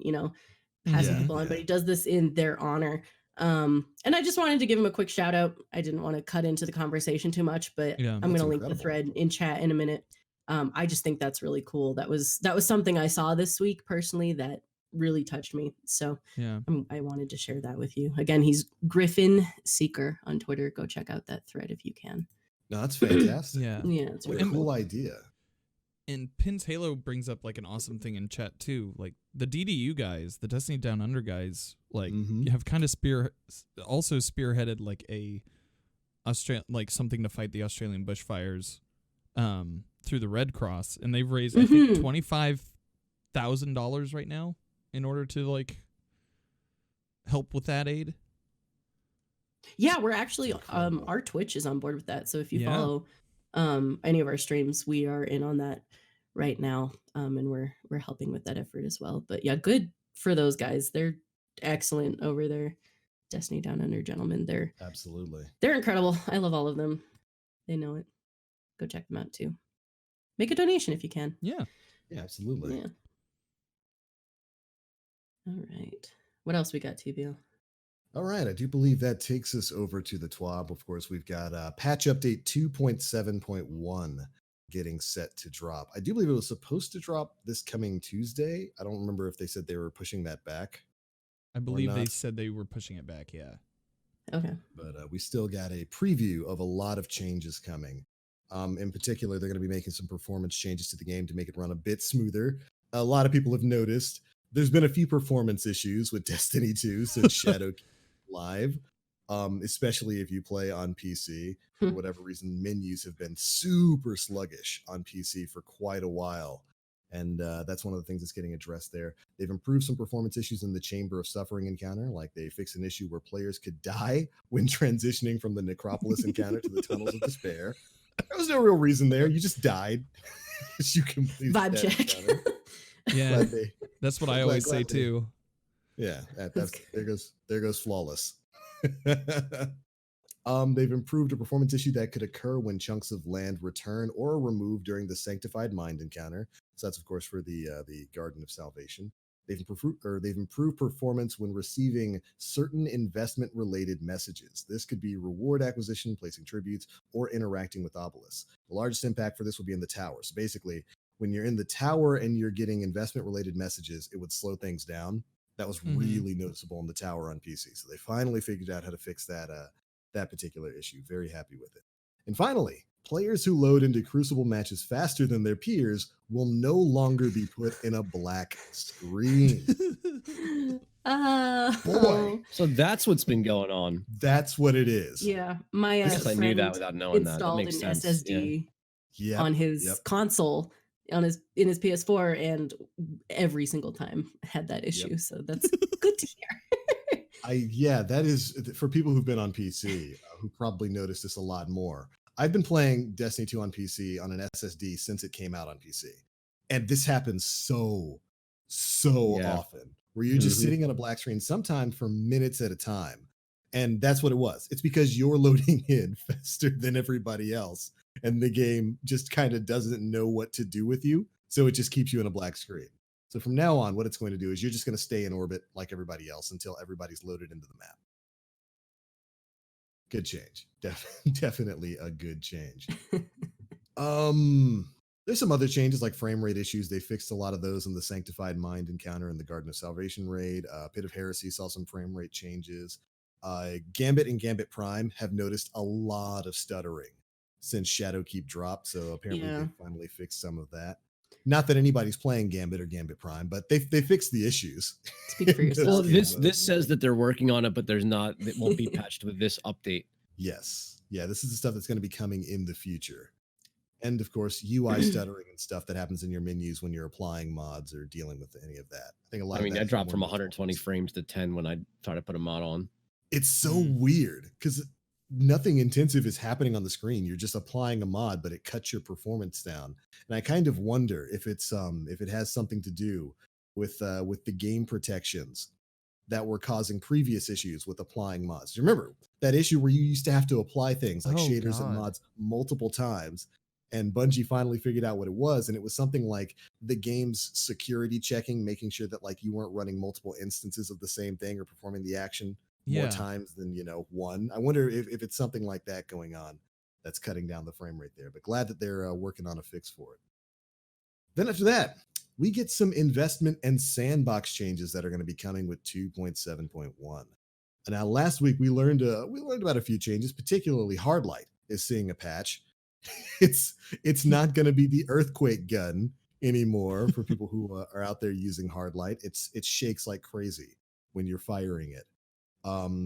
passing Yeah, people on, but yeah. he does this in their honor. And I just wanted to give him a quick shout out. I didn't want to cut into the conversation too much, but Yeah. I'm going That's to link the incredible. thread in chat in a minute. I just think that's really cool. That was something I saw this week personally that really touched me. So Yeah. I wanted to share that with you. Again, he's Griffin Seeker on Twitter. Go check out that thread if you can. No, that's fantastic. Yeah. Yeah, it's What really a cool cool. idea. And Pins Halo brings up like an awesome thing in chat too. Like the DDU guys, the Destiny Down Under guys, like Mhm. have kind of spearheaded like like something to fight the Australian bushfires through the Red Cross, and they've raised I think $25,000 right now in order to like help with that aid. Yeah, we're actually incredible. our Twitch is on board with that. So if you Yeah. follow any of our streams, we are in on that right now. And we're helping with that effort as well. But yeah, good for those guys. They're excellent over there. Destiny Down Under gentlemen. Absolutely. They're incredible. I love all of them. They know it. Go check them out too. Make a donation if you can. Yeah. Yeah, absolutely. Yeah. All right. What else we got, TBL? All right, I do believe that takes us over to the TWAB. Of course, we've got patch update 2.7.1 getting set to drop. I do believe it was supposed to drop this coming Tuesday. I don't remember if they said they were pushing that back, I believe they not. said they were pushing it back, yeah. Okay. but we still got a preview of a lot of changes coming. In particular, they're going to be making some performance changes to the game to make it run a bit smoother. A lot of people have noticed there's been a few performance issues with Destiny 2 since Shadow came live, especially if you play on PC. For whatever reason, menus have been super sluggish on PC for quite a while. And that's one of the things that's getting addressed there. They've improved some performance issues in the Chamber of Suffering encounter, like they fixed an issue where players could die when transitioning from the Necropolis encounter to the Tunnels of Despair. There was no real reason there. You just died as you completed Vibe that check. encounter. Yeah. Glad they- That's what I glad- always glad say they- too. Yeah, That's there goes flawless. They've improved a performance issue that could occur when chunks of land return or are removed during the Sanctified Mind encounter. So that's of course for the Garden of Salvation. They've improved performance when receiving certain investment-related messages. This could be reward acquisition, placing tributes, or interacting with obelisks. The largest impact for this would be in the tower. So basically, when you're in the tower and you're getting investment-related messages, it would slow things down. That was really noticeable in the tower on PC. So they finally figured out how to fix that particular issue. Very happy with it. And finally, players who load into Crucible matches faster than their peers will no longer be put in a black screen. Boy. So that's what's been going on. That's what it is. Yeah, my I guess I knew that friend without knowing that. That installed makes an sense. SSD Yep, on his yep. console in his PS4, and every single time had that issue. So that's good to hear. That is for people who've been on PC who probably noticed this a lot more. I've been playing Destiny 2 on PC on an SSD since it came out on PC. And this happens so often where you're just sitting on a black screen, sometimes for minutes at a time. And that's what it was. It's because you're loading in faster than everybody else. And the game just kind of doesn't know what to do with you. So it just keeps you in a black screen. So from now on, what it's going to do is you're just going to stay in orbit like everybody else until everybody's loaded into the map. Good change. Definitely a good change. There's some other changes like frame rate issues. They fixed a lot of those in the Sanctified Mind encounter and the Garden of Salvation raid. Pit of Heresy saw some frame rate changes. Gambit and Gambit Prime have noticed a lot of stuttering since Shadowkeep dropped. So apparently they finally fixed some of that. Not that anybody's playing Gambit or Gambit Prime, but they fixed the issues. Speak for yourself. Well, this says that they're working on it, but there's not. It won't be patched with this update. Yes. Yeah, this is the stuff that's going to be coming in the future. And of course, UI stuttering and stuff that happens in your menus when you're applying mods or dealing with any of that. I think a lot. I that dropped from 120 frames to 10 when I tried to put a mod on. It's so weird because nothing intensive is happening on the screen. You're just applying a mod, but it cuts your performance down. And I kind of wonder if if it has something to do with the game protections that were causing previous issues with applying mods. Remember that issue where you used to have to apply things like shaders and mods multiple times, and Bungie finally figured out what it was, and it was something like the game's security checking, making sure that like you weren't running multiple instances of the same thing or performing the action more times than one. I wonder if it's something like that going on that's cutting down the frame rate there. But glad that they're working on a fix for it. Then after that, we get some investment and sandbox changes that are going to be coming with 2.7.1. Now, last week we learned about a few changes, particularly Hardlight is seeing a patch. It's not going to be the earthquake gun anymore for people who are out there using Hardlight. It shakes like crazy when you're firing it.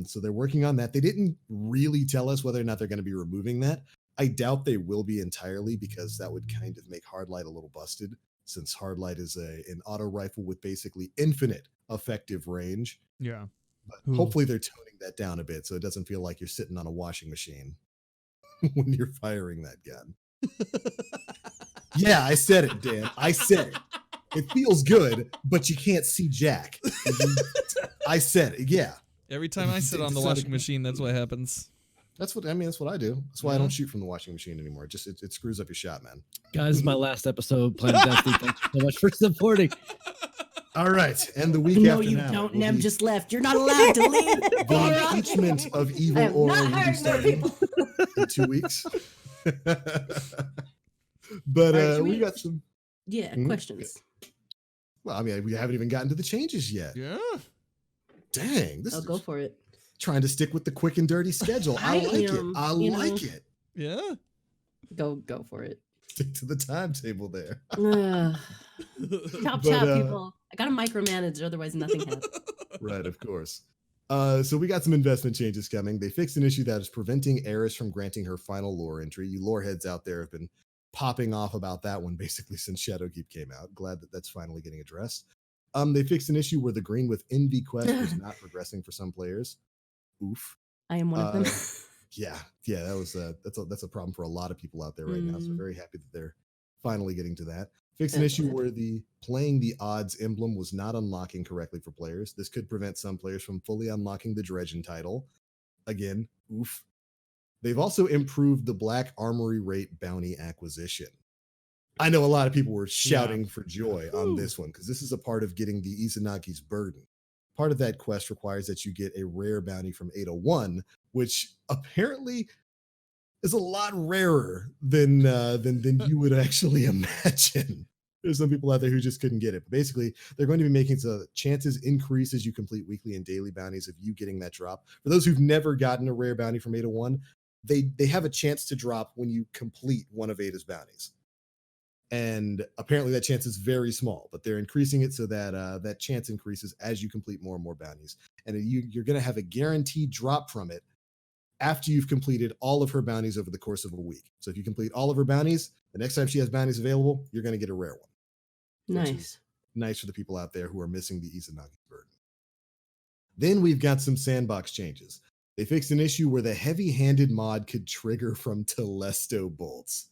So they're working on that. They didn't really tell us whether or not they're going to be removing that. I doubt they will be entirely, because that would kind of make Hardlight a little busted, since Hardlight is an auto rifle with basically infinite effective range. Yeah. But hopefully they're toning that down a bit so it doesn't feel like you're sitting on a washing machine when you're firing that gun. Yeah, I said it, Dan. I said it. It feels good, but you can't see jack. I said it. Yeah. Every time I sit on the washing machine, that's what happens. That's what I do. That's why I don't shoot from the washing machine anymore. It screws up your shot, man. Guys, this is my last episode. Planet Destiny. Thank you so much for supporting. All right, and the week no, after you now, don't. Nem just left. You're not allowed to leave. The impeachment of evil Aura will be starting in 2 weeks. But right, we got some questions. Well, I mean, we haven't even gotten to the changes yet. Yeah. Dang, I'll go for it. Trying to stick with the quick and dirty schedule. I like it. I like it. Yeah. Go for it. Stick to the timetable there. Chop, people. I gotta micromanage, otherwise nothing happens. Right, of course. So we got some investment changes coming. They fixed an issue that is preventing Eris from granting her final lore entry. You lore heads out there have been popping off about that one basically since Shadowkeep came out. Glad that that's finally getting addressed. They fixed an issue where the green with Envy quest was not progressing for some players. Oof. I am one of them. Yeah, that's a problem for a lot of people out there right now. So very happy that they're finally getting to that. Fixed an issue where the playing the odds emblem was not unlocking correctly for players. This could prevent some players from fully unlocking the Dredgen title. Again, oof. They've also improved the Black Armory rate bounty acquisition. I know a lot of people were shouting for joy on this one, because this is a part of getting the Izanagi's burden. Part of that quest requires that you get a rare bounty from 801, which apparently is a lot rarer than you would actually imagine. There's some people out there who just couldn't get it. But basically, they're going to be making so chances increase as you complete weekly and daily bounties of you getting that drop. For those who've never gotten a rare bounty from 801, they have a chance to drop when you complete one of Ada's bounties. And apparently that chance is very small, but they're increasing it so that that chance increases as you complete more and more bounties. And you're going to have a guaranteed drop from it after you've completed all of her bounties over the course of a week. So if you complete all of her bounties, the next time she has bounties available, you're going to get a rare one. Nice. Nice for the people out there who are missing the Izanagi burden. Then we've got some sandbox changes. They fixed an issue where the heavy-handed mod could trigger from Telesto bolts.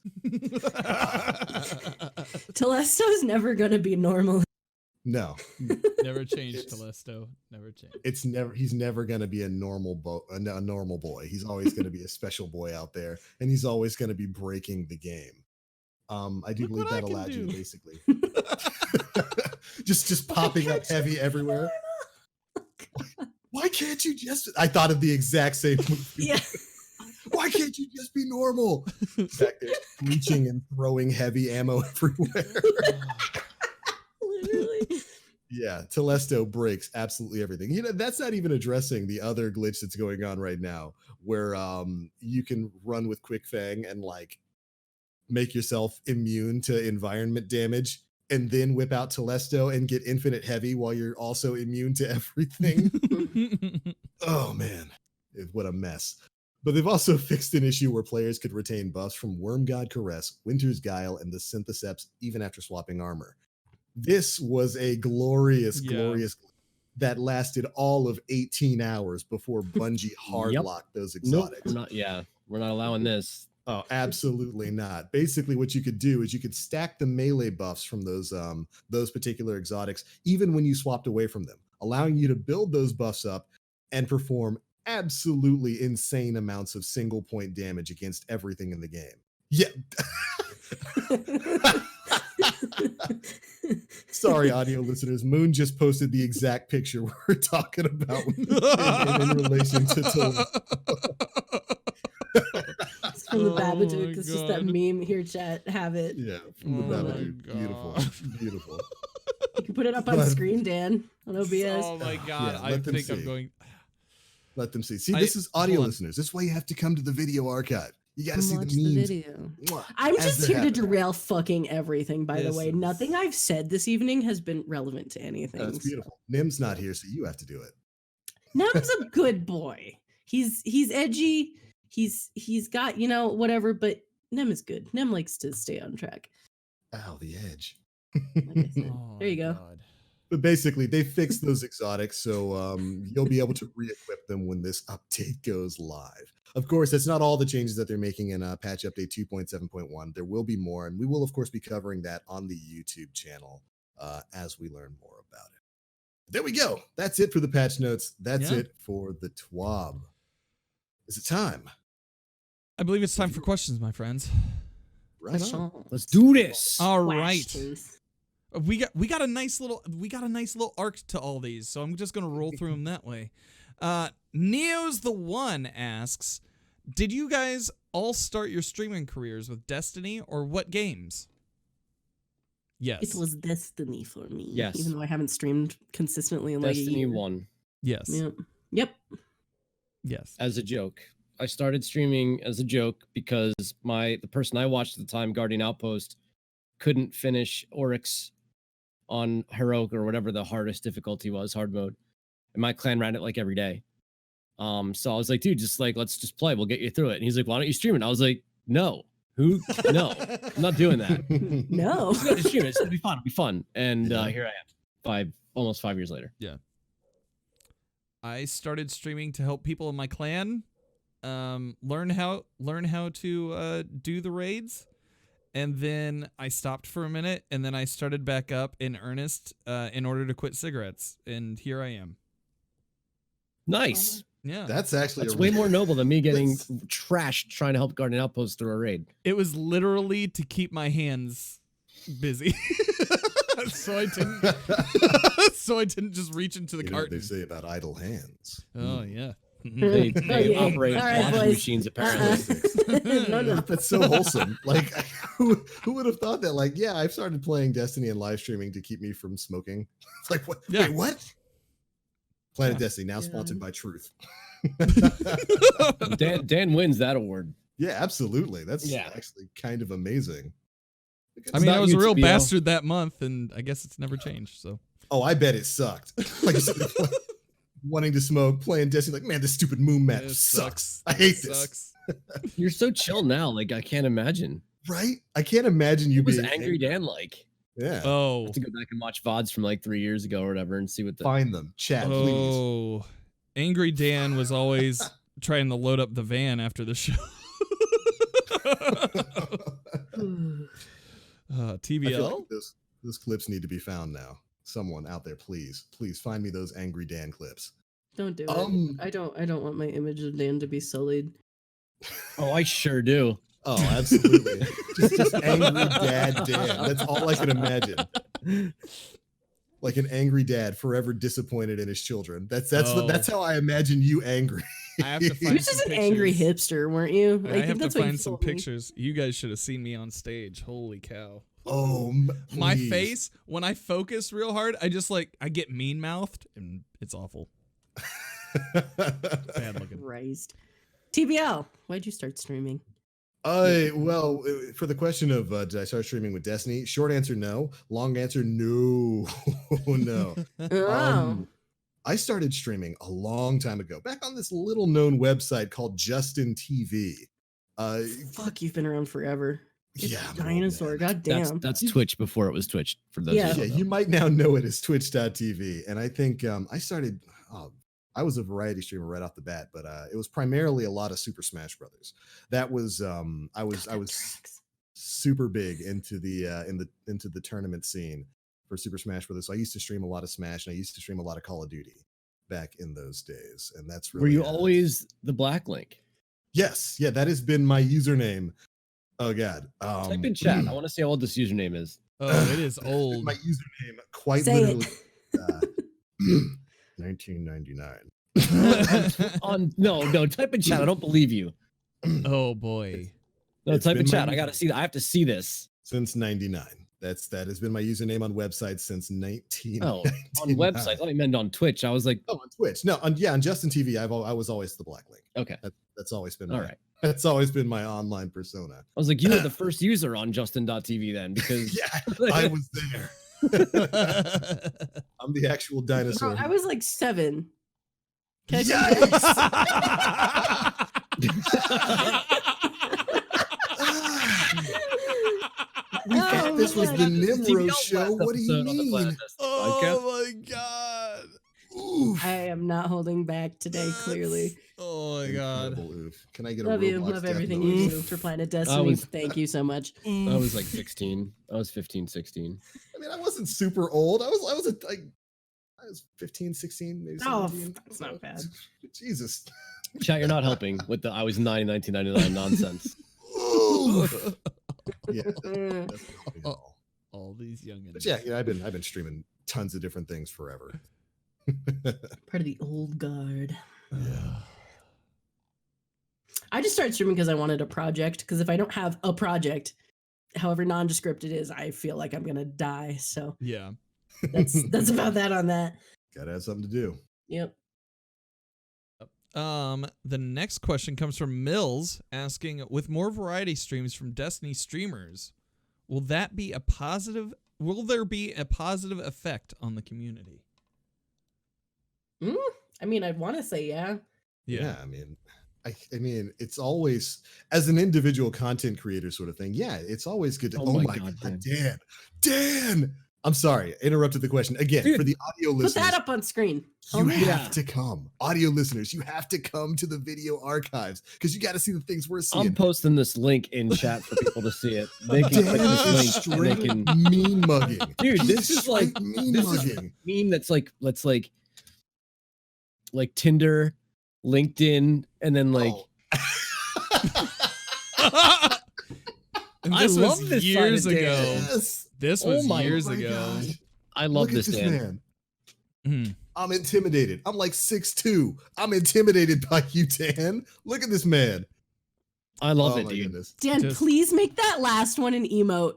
Telesto's never going to be normal. No. Never changed Telesto. Never changed. He's never going to be a normal boy. He's always going to be a special boy out there, and he's always going to be breaking the game. I do believe that allowed you basically just popping up heavy everywhere. Why can't you just? I thought of the exact same movie. Yeah. Why can't you just be normal? Back there, reaching and throwing heavy ammo everywhere. Literally. Yeah, Telesto breaks absolutely everything. That's not even addressing the other glitch that's going on right now, where you can run with Quick Fang and like make yourself immune to environment damage, and then whip out Telesto and get infinite heavy while you're also immune to everything. Oh man, what a mess. But they've also fixed an issue where players could retain buffs from Worm God Caress, Winter's Guile, and the Syntheseps even after swapping armor. This was a glorious that lasted all of 18 hours before Bungie hard locked those exotics. Nope, we're not allowing this. Oh, absolutely not. Basically, what you could do is you could stack the melee buffs from those particular exotics, even when you swapped away from them, allowing you to build those buffs up and perform absolutely insane amounts of single point damage against everything in the game. Yeah. Sorry, audio listeners. Moon just posted the exact picture we're talking about in relation to Total. It's from the Babadook. It's just that meme here, chat. Have it. Yeah, from the Babadook. Beautiful. Beautiful. You can put it up on screen, Dan, on OBS. Oh my god. Yeah, I think I'm going. Let them see. See, this is audio listeners. This is why you have to come to the video archive. You got to see the memes. Video. I'm just here to derail fucking everything, by the way. Nothing I've said this evening has been relevant to anything. That's beautiful. Nim's not here, so you have to do it. Nim's a good boy. He's edgy. He's got, whatever, but Nim is good. Nim likes to stay on track. Ow, the edge. Like I said. There you go. God. But basically, they fixed those exotics, so you'll be able to re-equip them when this update goes live. Of course, that's not all the changes that they're making in patch update 2.7.1. There will be more, and we will, of course, be covering that on the YouTube channel as we learn more about it. There we go. That's it for the patch notes. That's it for the TWAB. Is it time? I believe it's time for questions, my friends. Right on. Let's do this. All right. Questions. We got a nice little arc to all these, so I'm just gonna roll through them that way. Neo's the One asks, did you guys all start your streaming careers with Destiny or what games? Yes. It was Destiny for me. Yes. Even though I haven't streamed consistently in like a Destiny year. 1. Yes. Yep. Yes. As a joke. I started streaming as a joke because the person I watched at the time, Guardian Outpost, couldn't finish Oryx on heroic or whatever the hardest difficulty was, hard mode. And my clan ran it like every day. So I was like, dude, let's just play. We'll get you through it. And he's like, why don't you stream it? I was like, no. No, I'm not doing that. No. Just gotta stream it. It's gonna be fun. It'll be fun. And here I am, almost 5 years later. Yeah. I started streaming to help people in my clan learn how to do the raids. And then I stopped for a minute, and then I started back up in earnest in order to quit cigarettes. And here I am. Nice. Yeah. That's way more noble than me getting trashed trying to help Guardian Outpost through a raid. It was literally to keep my hands busy. so I didn't just reach into the carton. What they say about idle hands. Oh, yeah. They operate washing machines apparently. No. That's so wholesome. Like, who would have thought that? Like, yeah, I've started playing Destiny and live streaming to keep me from smoking. It's like, what? Yeah. Wait, what? Planet Destiny, now sponsored by Truth. Dan wins that award. Yeah, absolutely. That's actually kind of amazing. I mean, I was a real bastard that month, and I guess it's never changed. So. Oh, I bet it sucked. Like you said, wanting to smoke, playing Destiny, like, man, this stupid moon map sucks. I hate this. You're so chill now. Like, I can't imagine. Right? I can't imagine you being angry Dan like. Yeah. I have to go back and watch VODs from like 3 years ago or whatever and see what find them. Chat, please. Oh, Angry Dan was always trying to load up the van after the show. TBL? Like those clips need to be found now. Someone out there, please find me those Angry Dan clips. Don't do it. I don't want my image of Dan to be sullied. Oh, I sure do. Oh, absolutely. just angry dad Dan. That's all I can imagine. Like an angry dad forever disappointed in his children. That's how I imagine you angry. I have to find You're just an angry hipster, weren't you? I have to find some pictures. You guys should have seen me on stage. Holy cow. Oh, my face, when I focus real hard, I get mean mouthed and it's awful. Bad looking. Christ. TBL, why'd you start streaming? Well, for the question of did I start streaming with Destiny? Short answer, no. Long answer, no. No. I started streaming a long time ago, back on this little known website called Justin TV. Fuck, you've been around forever. It's Yeah, a I'm an old dinosaur. man. God damn. That's Twitch before it was Twitch. For those, Yeah. of you Yeah, who don't you know. might now know it as twitch.tv. And I think I started, I was a variety streamer right off the bat, but it was primarily a lot of Super Smash Brothers. That was, I was Tracks. super big into into the tournament scene for Super Smash Brothers. So I used to stream a lot of Smash, and I used to stream a lot of Call of Duty back in those days. And that's really Were you always the Black Link? yes, yeah, that has been my username. Oh God. Type in chat. I want to see how old this username is. Oh, it is That's been old. my username quite Say literally. it. 1999. No, type in chat. I don't believe you. Oh boy. No, It's type in been my chat. I gotta see that. I have to see this. Since 99. That has been my username on websites since 19. Oh, on websites. I thought you meant on Twitch. I was like, Oh, on Twitch. No, on Justin TV, I was always the Black Link. okay, That's always been all my, right. That's always been my online persona. I was like, you were the first user on Justin.tv then, because Yeah, I was there. I'm the actual dinosaur. Bro, I was like 7. Can I say Yikes! We thought Oh, this was my the God. Nimro show. What do you mean? Oh my god. Oof. I am not holding back today, clearly. Oh my god. Incredible oof. Can I get Love a you. Roblox Love death everything note? you do for Planet Destiny. was- Thank you so much. I was like 16. I was 15, 16. I mean, I wasn't super old. I was 15, 16, maybe Oh, 17. that's not bad. Jesus. Chat, you're not helping with the I was 9 in 1999 nonsense. Oof. Yeah. Mm. That's not helping at all. All these youngins. But yeah, I've been streaming tons of different things forever. Part of the old guard. Yeah. I just started streaming because I wanted a project. Because if I don't have a project, however nondescript it is, I feel like I'm gonna die. So Yeah. that's about that on that. Gotta have something to do. Yep. The next question comes from Mills asking, with more variety streams from Destiny streamers, will there be a positive effect on the community? I mean, I'd want to say yeah. Yeah, I mean, it's always, as an individual content creator sort of thing. Yeah, it's always good to. Oh Oh, my my God, God, Dan! I'm sorry, I interrupted the question again. Dude, for the audio Put listeners, that up on screen. you Oh, man. have to come. Audio listeners, you have to come to the video archives because you got to see the things we're seeing. I'm posting this link in chat for people to see it. They can click Dan this is link and they straight can mean mugging. Dude, He's this is straight like- mean this is- mugging. meme that's like Tinder, LinkedIn, and then like Oh. And I this was love this side years of Dan. ago. Yes. This Oh was my years Oh my ago. gosh. I love Look this, at this Dan. man. Mhm. I'm intimidated. I'm like 6'2". I'm intimidated by you, Dan. Look at this man. I love Oh it, my dude. goodness. Dan, Just- please make that last one an emote.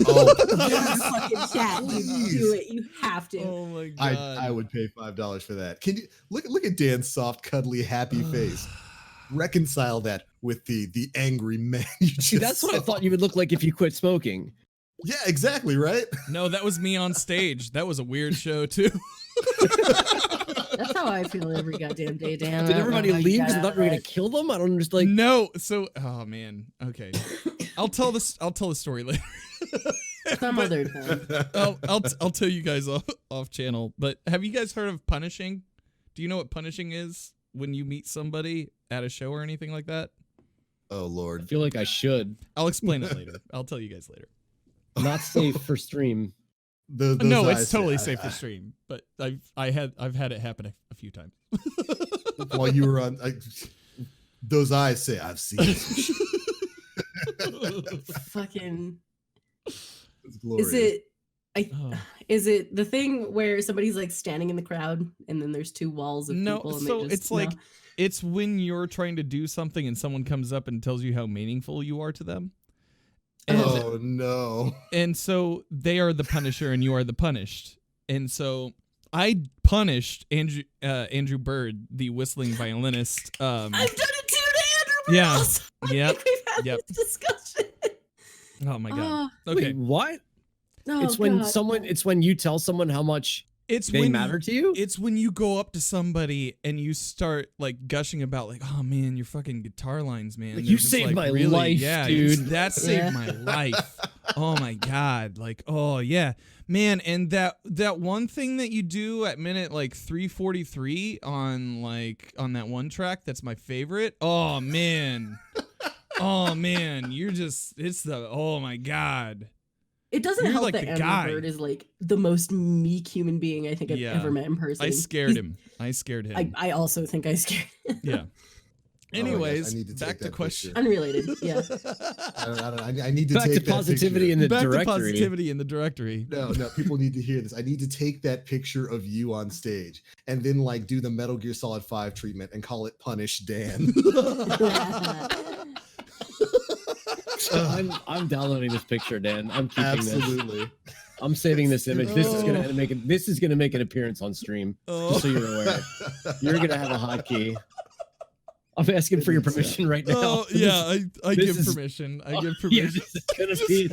Oh, In the yes. fucking chat. You Please. do it. You have to. Oh my god. I would pay $5 for that. Can you look at Dan's soft, cuddly, happy face? Reconcile that with the angry man you just See, that's what I saw. thought you would look like if you quit smoking. Yeah, exactly, right? No, that was me on stage. That was a weird show too. That's how I feel every goddamn day, Dan. Did I don't know everybody how you leave got because they out thought of we were gonna that. kill them? I don't understand. Like, No, so oh man. Okay. I'll tell the story later. Some But other time. I'll tell you guys off channel. But have you guys heard of punishing? Do you know what punishing is when you meet somebody at a show or anything like that? Oh I Lord. feel like I should. I'll explain it later. I'll tell you guys later. Not safe for stream. Those No, eyes it's say, totally safe for stream, but I've had it happen a few times. While you were on, those eyes say, "I've seen it." Fucking. It's glorious. Is it? Oh. Is it the thing where somebody's like standing in the crowd and then there's two walls of No, people? And so they just, it's like it's when you're trying to do something and someone comes up and tells you how meaningful you are to them. And, Oh no. and so they are the punisher and you are the punished. And so I punished Andrew Bird, the whistling violinist. I've done it too to Andrew Yeah. Burrows. I Yep. think we've had Yep. this discussion. Oh my god. Oh, Okay. Wait, what? oh, It's when God. someone. It's when you tell someone how much they matter to you? It's when you go up to somebody and you start like gushing about like, oh man, your fucking guitar lines, man. Like, They're you just, saved like, my life, yeah, dude. That saved my life. Oh my God. Like, oh yeah. Man, and that one thing that you do at minute like 3:43 on that one track, that's my favorite. Oh man. Oh man, oh my God. It doesn't You're help like that the Andrew guy. Bird is like the most meek human being I think I've ever met in person. I scared him. I also think I scared him. Yeah. Anyways, I need to back take to that question. Unrelated. Yeah. I need to Back take to positivity that in the Back directory. to positivity in the directory. No, people need to hear this. I need to take that picture of you on stage and then like do the Metal Gear Solid 5 treatment and call it Punish Dan. I'm downloading this picture, Dan. I'm keeping Absolutely. this. I'm saving this image. This is gonna make an appearance on stream. Just so you're aware. You're gonna have a hotkey. I'm asking for your permission right now. Oh yeah, I give permission. I give permission. Yeah, this is gonna be.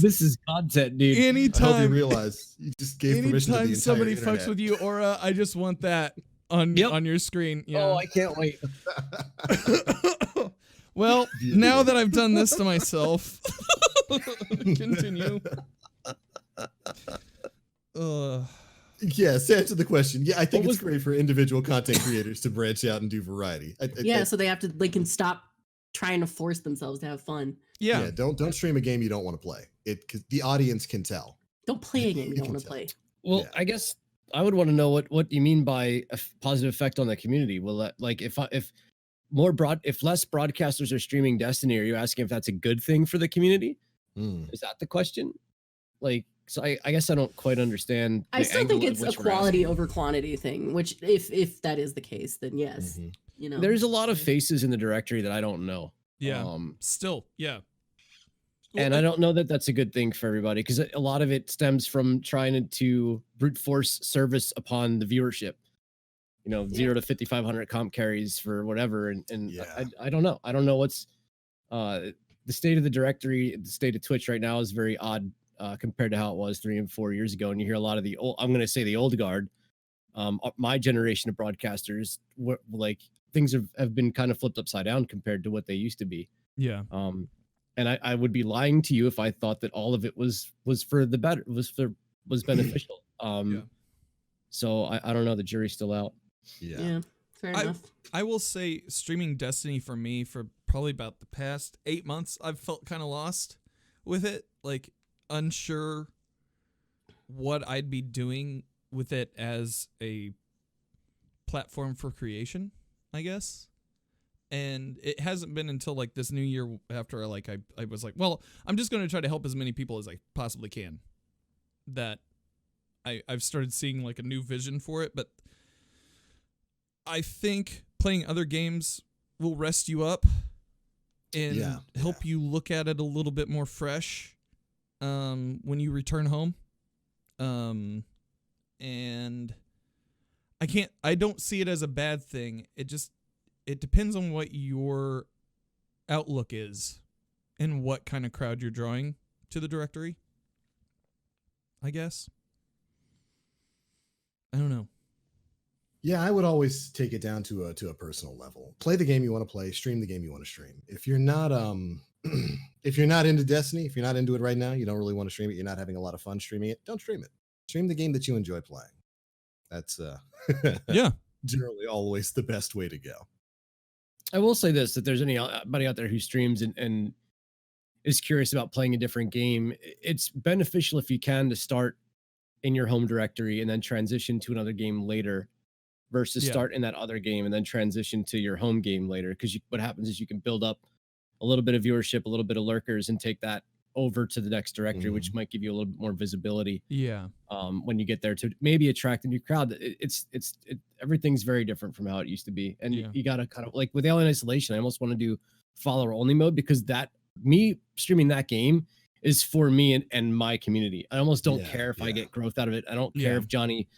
This is content, dude. I hope you Anytime, realize you just gave permission to the entire somebody internet. fucks with you, Aura, I just want that on your screen. Yeah. Oh, I can't wait. Well, now that I've done this to myself, continue. Yes, to answer the question. Yeah, I think it's great for individual content creators to branch out and do variety. So they can stop trying to force themselves to have fun. Yeah. Don't stream a game you don't want to play. Cause the audience can tell. Don't play a game you don't want to play. Well, yeah. I guess I would want to know what you mean by a positive effect on the community. Will that, like, if less broadcasters are streaming Destiny, are you asking if that's a good thing for the community? Is that the question? Like, so I guess I don't quite understand. I still think it's a quality over quantity thing, which if that is the case, then yes. Mm-hmm. You know, there's a lot of faces in the directory that I don't know. Yeah. Still, yeah. And I don't know that that's a good thing for everybody, because a lot of it stems from trying to brute force service upon the viewership. 0 to 5,500 comp carries for whatever. And I don't know. I don't know what's the state of the directory, the state of Twitch right now is very odd compared to how it was 3 and 4 years ago. And you hear a lot of the old, I'm going to say the old guard, my generation of broadcasters, like things have been kind of flipped upside down compared to what they used to be. Yeah. And I would be lying to you if I thought that all of it was for the better, was beneficial. So I don't know. The jury's still out. Yeah. Fair enough. I will say streaming Destiny for me for probably about the past 8 months, I've felt kind of lost with it. Like, unsure what I'd be doing with it as a platform for creation, I guess. And it hasn't been until like this new year after I was like, well, I'm just going to try to help as many people as I possibly can, that I've started seeing like a new vision for it. But I think playing other games will rest you up and help you look at it a little bit more fresh when you return home. And I don't see it as a bad thing. It depends on what your outlook is and what kind of crowd you're drawing to the directory, I guess. I don't know. Yeah, I would always take it down to a personal level. Play the game you want to play, stream the game you want to stream. If you're not if you're not into Destiny, if you're not into it right now, you don't really want to stream it, you're not having a lot of fun streaming it, don't stream it. Stream the game that you enjoy playing. That's generally always the best way to go. I will say this, that there's anybody out there who streams and is curious about playing a different game, it's beneficial if you can to start in your home directory and then transition to another game later, versus start in that other game and then transition to your home game later. Because what happens is you can build up a little bit of viewership, a little bit of lurkers, and take that over to the next directory, which might give you a little bit more visibility. Yeah. When you get there, to maybe attract a new crowd. Everything's very different from how it used to be. And you got to kind of, like with Alien Isolation, I almost want to do follower only mode, because me streaming that game is for me and my community. I almost don't care if I get growth out of it. I don't care if Johnny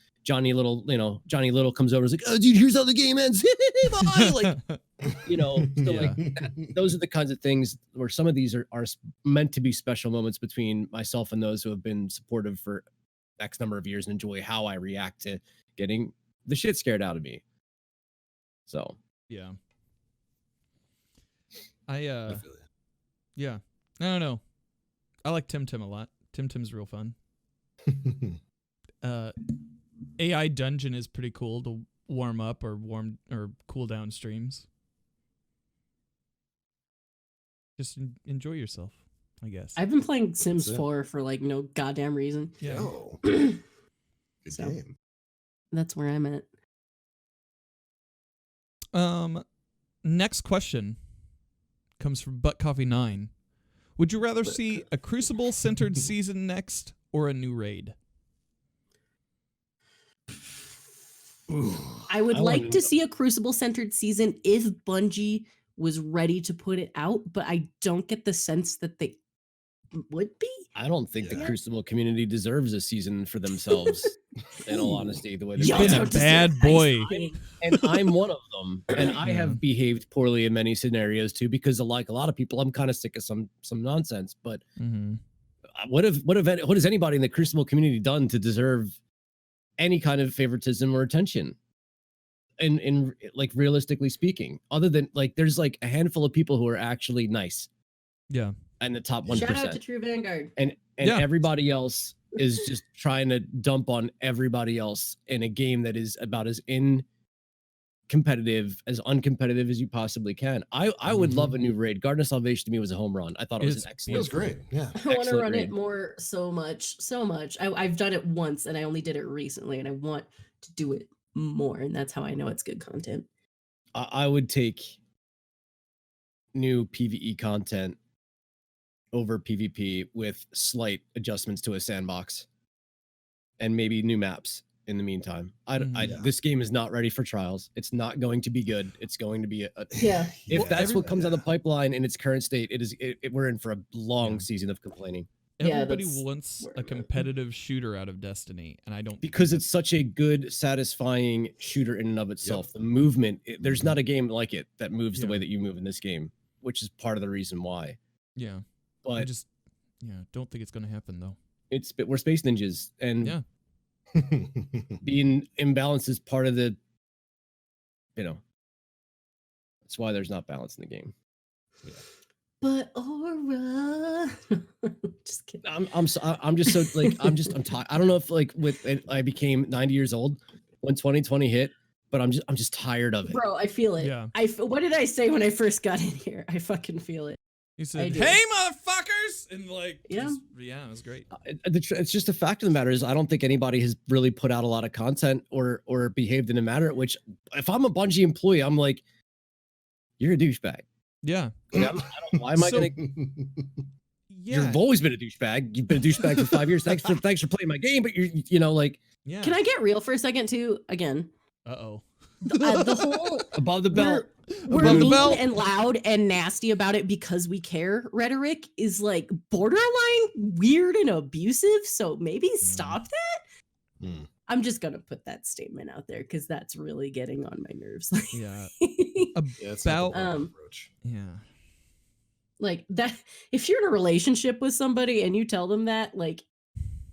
Little comes over and is like, oh dude, here's how the game ends. Bye. Like, those are the kinds of things where some of these are meant to be special moments between myself and those who have been supportive for X number of years and enjoy how I react to getting the shit scared out of me. So Yeah. I feel it. Yeah. I don't know. I like Tim a lot. Tim's real fun. AI Dungeon is pretty cool to warm up or cool down streams. Just enjoy yourself, I guess. I've been playing Sims That's it. 4 for like no goddamn reason. Yeah. Oh, good So. game. That's where I'm at. Next question comes from Butt Coffee 9. Would you rather see a Crucible centered season next or a new raid? I would I like wanna to know. see a Crucible centered season if Bungie was ready to put it out, but I don't get the sense that they would be. I don't think the Yeah. Crucible community deserves a season for themselves. In all honesty, the way they're Y'all going. been a bad boy. And I'm one of them. And I Yeah. have behaved poorly in many scenarios too, because like a lot of people, I'm kind of sick of some nonsense. But Mm-hmm. what has anybody in the Crucible community done to deserve any kind of favoritism or attention? In like realistically speaking, other than like there's like a handful of people who are actually nice Yeah. and the top 1%. Shout out to True Vanguard. And Yeah. everybody else is just trying to dump on everybody else in a game that is about as uncompetitive as you possibly can. I would love a new raid. Garden of Salvation to me was a home run. I thought it was an It's- It was excellent. great. Yeah. I want to Excellent run raid. it more so much. I've done it once and I only did it recently and I want to do it more. And that's how I know it's good content. I would take new PvE content over PvP with slight adjustments to a sandbox and maybe new maps in the meantime. Yeah. This game is not ready for trials. It's not going to be good. It's going to be Yeah. if Well, that's what comes out of the yeah. pipeline in its current state, we're in for a long Yeah. season of complaining. Yeah, Everybody that's wants where a I'm at. competitive shooter out of Destiny, and I don't Because think it's such a good, satisfying shooter in and of itself. The movement, there's not a game like it that moves the Yeah. way that you move in this game, which is part of the reason why. yeah. I But just don't think it's gonna happen though. we're space ninjas, and Yeah. being imbalanced is part of the, that's why there's not balance in the game. But Aura. Just kidding. I'm just so like I'm tired. I don't know if like I became 90 years old when 2020 hit, but I'm just tired of it. Bro, I feel it. Yeah. What did I say when I first got in here? I fucking feel it. You said, do. "Hey, motherfuckers!" and like, Yeah. it was great. It's just a fact of the matter is I don't think anybody has really put out a lot of content or behaved in a manner at which if I'm a Bungie employee, I'm like, you're a douchebag. Yeah. Why am I So- gonna? Yeah. You've always been a douchebag. You've been a douchebag for 5 years. Thanks for playing my game, but you're like Yeah. Can I get real for a second too? Again, Uh-oh. the whole above the belt. we're Above the mean belt. and loud and nasty about it because we care rhetoric is like borderline weird and abusive. So maybe stop that. Hmm. I'm just gonna put that statement out there because that's really getting on my nerves. Yeah. Yeah, it's not the About proper approach. yeah. like that. If you're in a relationship with somebody and you tell them that, like,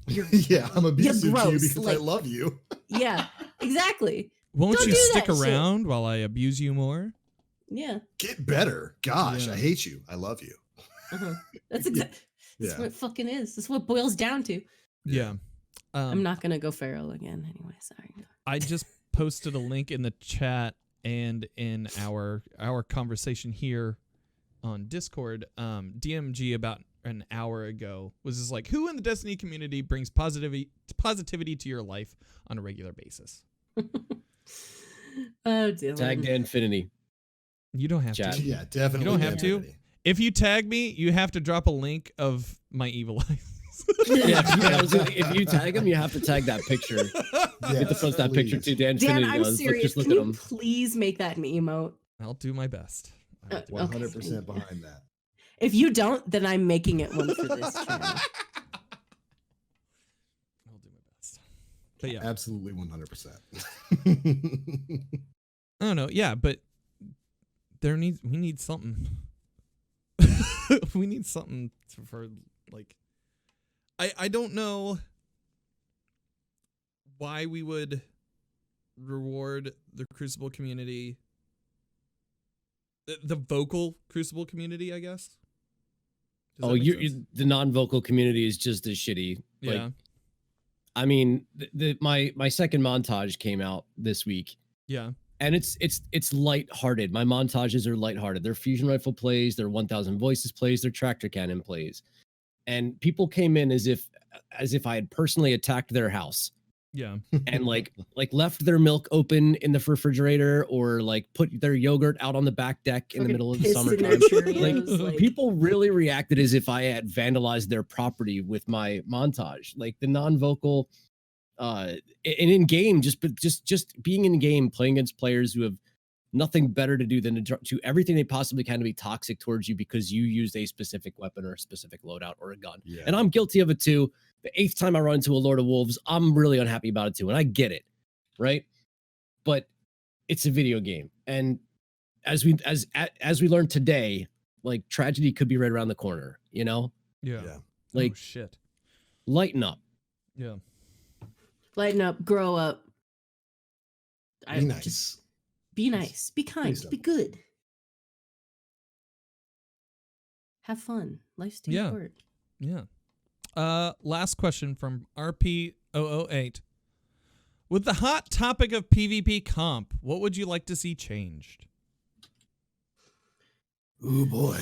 you're Yeah, I'm abusive to you gross, because I like- love you. yeah, exactly. Won't Don't you do stick that shit. around while I abuse you more? Yeah, Get better. Gosh, Yeah. I hate you. I love you. uh-huh. That's exactly. That's Yeah. what it fucking is. That's what it boils down to. Yeah. I'm not gonna go feral again anyway. Sorry. I just posted a link in the chat and in our conversation here on Discord. DMG about an hour ago was just like, who in the Destiny community brings positivity to your life on a regular basis? Oh, Dylan. Tag to infinity. You don't have Chat. to. Yeah, definitely. You don't have to? definitely. If you tag me, you have to drop a link of my evil eyes. Yeah, if you tag him, you have to tag that picture. You have to post that picture please. too. Dan Dan, Infinity I'm does. serious. Just look Can at you him. please make that an emote? I'll do my best. I will do my Okay. 100% behind that. If you don't, then I'm making it one for this channel. I'll do my best. But yeah, Absolutely 100%. I don't know. Yeah, but we need something. We need something for like, I don't know. why we would reward the Crucible community, the vocal Crucible community, I guess. Does that make sense? The non-vocal community is just as shitty. Like, Yeah. I mean, my second montage came out this week. Yeah. And it's lighthearted. My montages are lighthearted. They're fusion rifle plays, they're 1000 voices plays, they're tractor cannon plays. And people came in as if I had personally attacked their house. Yeah. And like left their milk open in the refrigerator, or like put their yogurt out on the back deck in the middle of the summertime. Like, people really reacted as if I had vandalized their property with my montage. Like the non-vocal and in game, just being in game, playing against players who have nothing better to do than to do everything they possibly can to be toxic towards you because you used a specific weapon or a specific loadout or a gun. Yeah. And I'm guilty of it too. The 8th time I run into a Lord of Wolves, I'm really unhappy about it too. And I get it, right? But it's a video game. And as we learned today, like tragedy could be right around the corner, you know? Yeah. Like, oh, shit. Lighten up. Yeah. Lighten up, grow up. Be nice. Be nice. Be kind. Be good. Have fun. Life's too short. Yeah. Last question from RP008. With the hot topic of PvP comp, what would you like to see changed? Ooh, boy.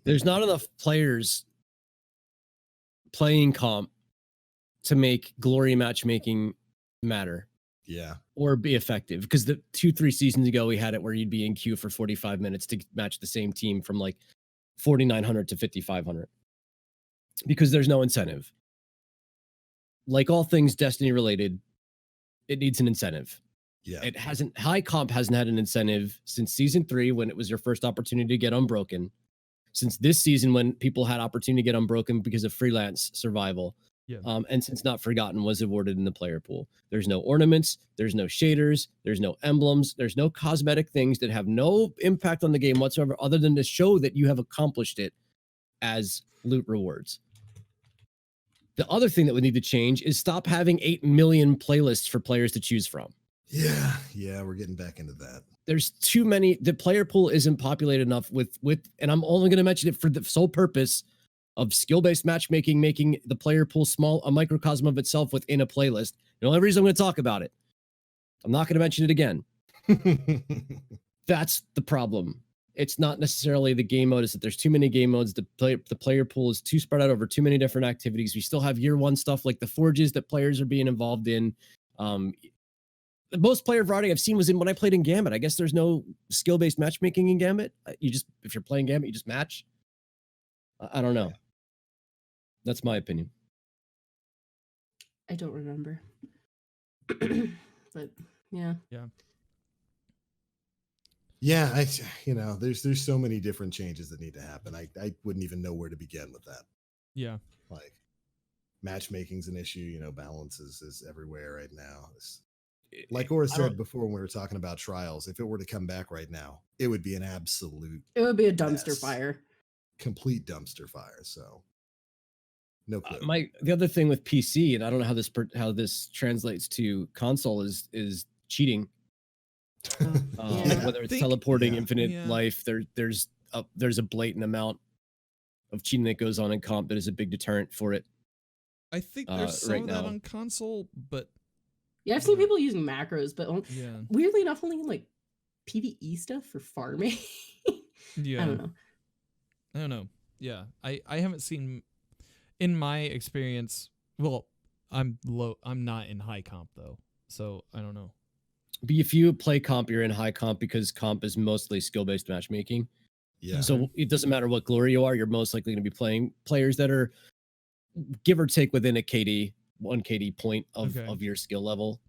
There's not enough players playing comp to make glory matchmaking matter. Yeah. Or be effective. Because the 2-3 seasons ago, we had it where you'd be in queue for 45 minutes to match the same team from like 4,900 to 5,500. Because there's no incentive. Like all things Destiny related, it needs an incentive. Yeah. High comp hasn't had an incentive since season 3 when it was your first opportunity to get unbroken. Since this season when people had opportunity to get unbroken because of freelance survival. Yeah. And since Not Forgotten was awarded in the player pool. There's no ornaments, there's no shaders, there's no emblems, there's no cosmetic things that have no impact on the game whatsoever other than to show that you have accomplished it as loot rewards. The other thing that would need to change is stop having 8 million playlists for players to choose from. Yeah, we're getting back into that. There's too many. The player pool isn't populated enough with, and I'm only going to mention it for the sole purpose of skill-based matchmaking, making the player pool small, a microcosm of itself within a playlist. The only reason I'm going to talk about it, I'm not going to mention it again. That's the problem. It's not necessarily the game mode. It's that there's too many game modes. The player pool is too spread out over too many different activities. We still have year one stuff like the forges that players are being involved in. The most player variety I've seen was when I played in Gambit. I guess there's no skill-based matchmaking in Gambit. If you're playing Gambit, you just match. I don't know. That's my opinion. I don't remember. But yeah. Yeah, there's so many different changes that need to happen. I wouldn't even know where to begin with that. Yeah. Like matchmaking's an issue, balance is everywhere right now. Like Ora said before when we were talking about trials, if it were to come back right now, it would be an absolute It would be a dumpster fire. Complete dumpster fire. So no clue. The other thing with PC, and I don't know how this translates to console, is cheating. Whether it's teleporting, infinite life, there's a blatant amount of cheating that goes on in comp that is a big deterrent for it. I think there's some of that on console, but I've seen people using macros, but weirdly enough, only in like PvE stuff for farming. I don't know. Yeah, I haven't seen, in my experience. Well, I'm not in high comp though, so I don't know. But if you play comp, you're in high comp because comp is mostly skill-based matchmaking. Yeah. So it doesn't matter what glory you are, you're most likely going to be playing players that are give or take within a 1 KD point of your skill level.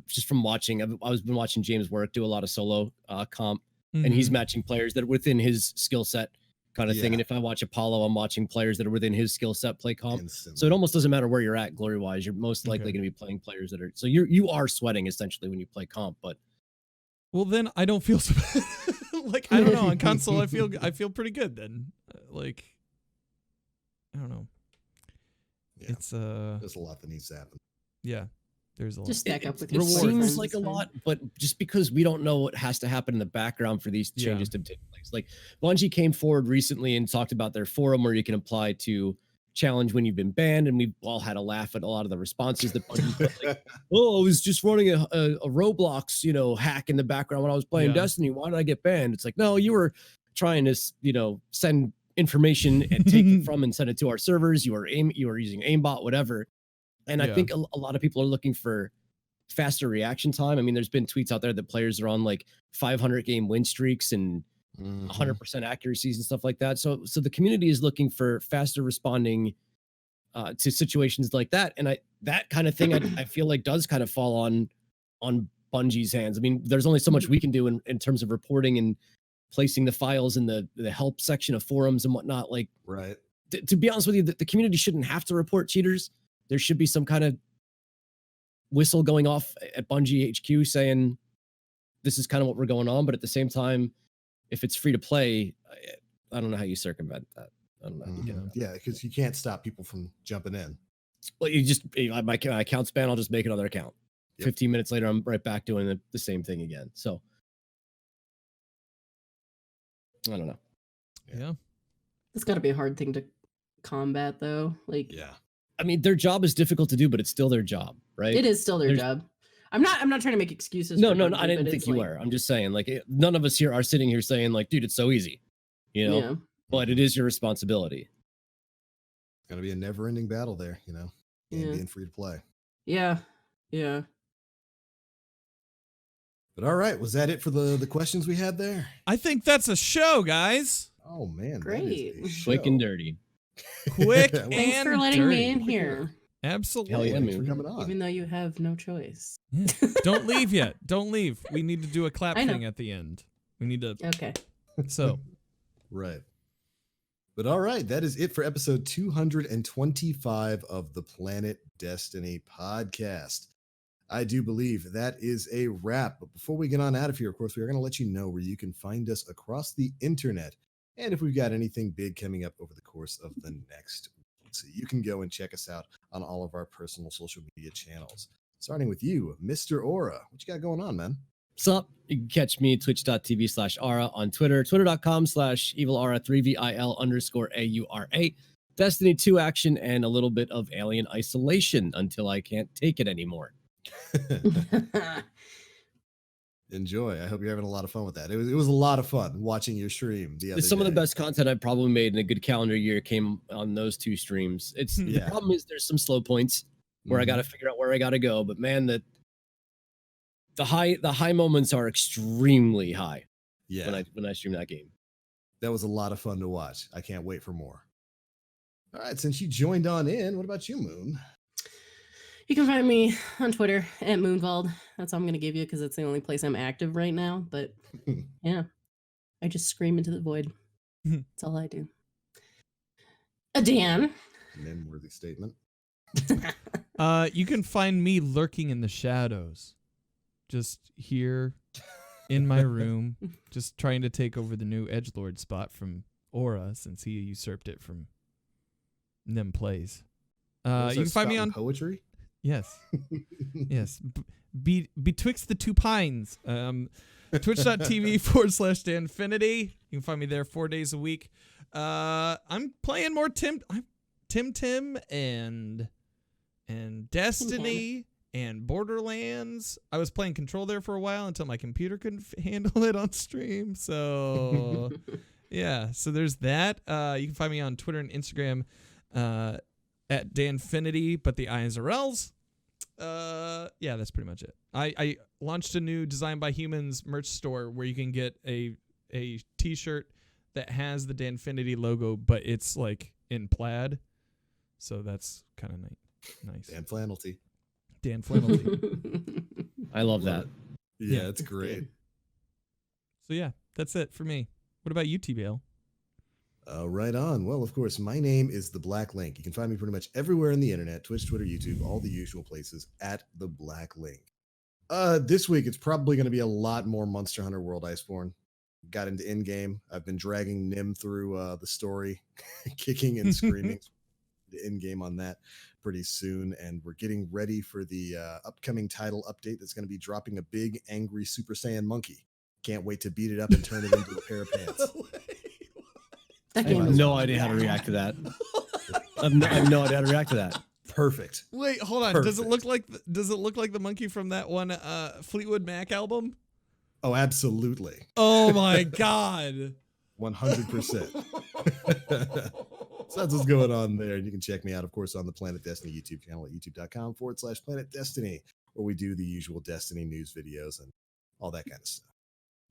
Just from watching, I've been watching James work do a lot of solo comp, and he's matching players that are within his skill set kind of thing. And if I watch Apollo, I'm watching players that are within his skill set play comp. Instantly. So it almost doesn't matter where you're at glory wise. You're most likely going to be playing players that are, so you are sweating essentially when you play comp. But well, then I don't feel so bad. Like, I don't know, on console I feel pretty good then. Like, I don't know. Yeah. It's there's a lot that needs to happen. Yeah, there's a lot. Just stack up It with your seems friends, like it's a fine. lot, but just because we don't know what has to happen in the background for these Yeah. changes to take place. Like Bungie came forward recently and talked about their forum where you can apply to challenge when you've been banned, and we've all had a laugh at a lot of the responses that Bungie put, like, oh, I was just running a Roblox, hack in the background when I was playing Yeah. Destiny. Why did I get banned? It's like, no, you were trying to, send information and take it from and send it to our servers. You were using aimbot, whatever. And I Yeah. think a lot of people are looking for faster reaction time. I mean, there's been tweets out there that players are on like 500 game win streaks and 100% accuracies and stuff like that. So the community is looking for faster responding to situations like that. And that kind of thing I feel like does kind of fall on Bungie's hands. I mean, there's only so much we can do in terms of reporting and placing the files in the help section of forums and whatnot. Like, Right. To be honest with you, the community shouldn't have to report cheaters. There should be some kind of whistle going off at Bungie HQ saying this is kind of what we're going on. But at the same time, if it's free to play, I don't know how you circumvent that. I don't know. How you get around Yeah, because you can't stop people from jumping in. Well, my account's banned. I'll just make another account. Yep. 15 minutes later, I'm right back doing the same thing again. So I don't know. Yeah. It's got to be a hard thing to combat, though. Like, Yeah. I mean, their job is difficult to do, but it's still their job, right? it is still their There's- job. I'm not trying to make excuses. No, for no, Bungie, I didn't but think it's you like, were. I'm just saying, like, none of us here are sitting here saying, like, dude, it's so easy, Yeah. But it is your responsibility. It's going to be a never ending battle there, and Yeah. being free to play. Yeah. Yeah. But all right, was that it for the questions we had there? I think that's a show, guys. Oh, man. Great. That is a Quick and show. dirty. Quick Well, Thanks and for letting dirty. me in here, Absolutely. Hell yeah, Thanks man. for coming on. even though you have no choice. Yeah. Don't leave yet. Don't leave. We need to do a clap I know. thing at the end. We need to. Okay. So, Right. But all right, that is it for episode 225 of the Planet Destiny podcast. I do believe that is a wrap. But before we get on out of here, of course, we are going to let you know where you can find us across the internet. And if we've got anything big coming up over the course of the next week. So you can go and check us out on all of our personal social media channels. Starting with you, Mr. Aura. What you got going on, man? What's up? You can catch me twitch.tv/Aura on Twitter, twitter.com/evilaura, 3VIL_AURA. Destiny 2 action and a little bit of Alien Isolation until I can't take it anymore. Enjoy. I hope you're having a lot of fun with that. It was a lot of fun watching your stream the other Some of the day. best content I've probably made in a good calendar year came on those two streams. It's Yeah. The problem is there's some slow points where I got to figure out where I got to go. But man, the high moments are extremely high Yeah, when I stream that game. that was a lot of fun to watch. I can't wait for more. All right, since you joined on in, what about you, Moon? You can find me on Twitter at Moonvald. That's all I'm going to give you because it's the only place I'm active right now. But yeah, I just scream into the void. That's all I do. Dan. Name-worthy statement. you can find me lurking in the shadows, just here in my room, just trying to take over the new edgelord spot from Aura since he usurped it from Nim Plays. You can find me on poetry. Yes. Yes. Betwixt the two pines. Twitch.tv/Danfinity. You can find me there 4 days a week. I'm playing more Tim and Destiny and Borderlands. I was playing Control there for a while until my computer couldn't handle it on stream. So yeah, so there's that. You can find me on Twitter and Instagram at Danfinity, but the I's are L's. Yeah, that's pretty much it. I launched a new Design by Humans merch store where you can get a t-shirt that has the Danfinity logo, but it's like in plaid. So that's kind of nice. Dan Flannelty. Dan Flannelty. I love that. Yeah, Yeah. it's great. So yeah, that's it for me. What about you, TBL? Right on. Well, of course, my name is The Black Link. You can find me pretty much everywhere on the internet, Twitch, Twitter, YouTube, all the usual places at The Black Link. This week, it's probably going to be a lot more Monster Hunter World Iceborne. Got into in-game. I've been dragging Nim through the story, kicking and screaming. end game on that pretty soon. And we're getting ready for the upcoming title update that's going to be dropping a big, angry Super Saiyan monkey. Can't wait to beat it up and turn it into a pair of pants. I have no idea how to react to that. I have no idea how to react to that. Perfect. Wait, hold on. Perfect. Does it look like the monkey from that one Fleetwood Mac album? Oh, absolutely. Oh my god. 100%. So that's what's going on there. And you can check me out, of course, on the Planet Destiny YouTube channel at youtube.com/Planet Destiny, where we do the usual Destiny news videos and all that kind of stuff.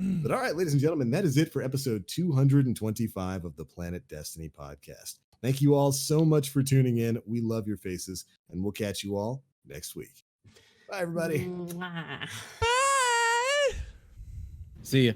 But all right, ladies and gentlemen, that is it for episode 225 of the Planet Destiny podcast. Thank you all so much for tuning in. We love your faces, and we'll catch you all next week. Bye, everybody. Mwah. Bye. See ya.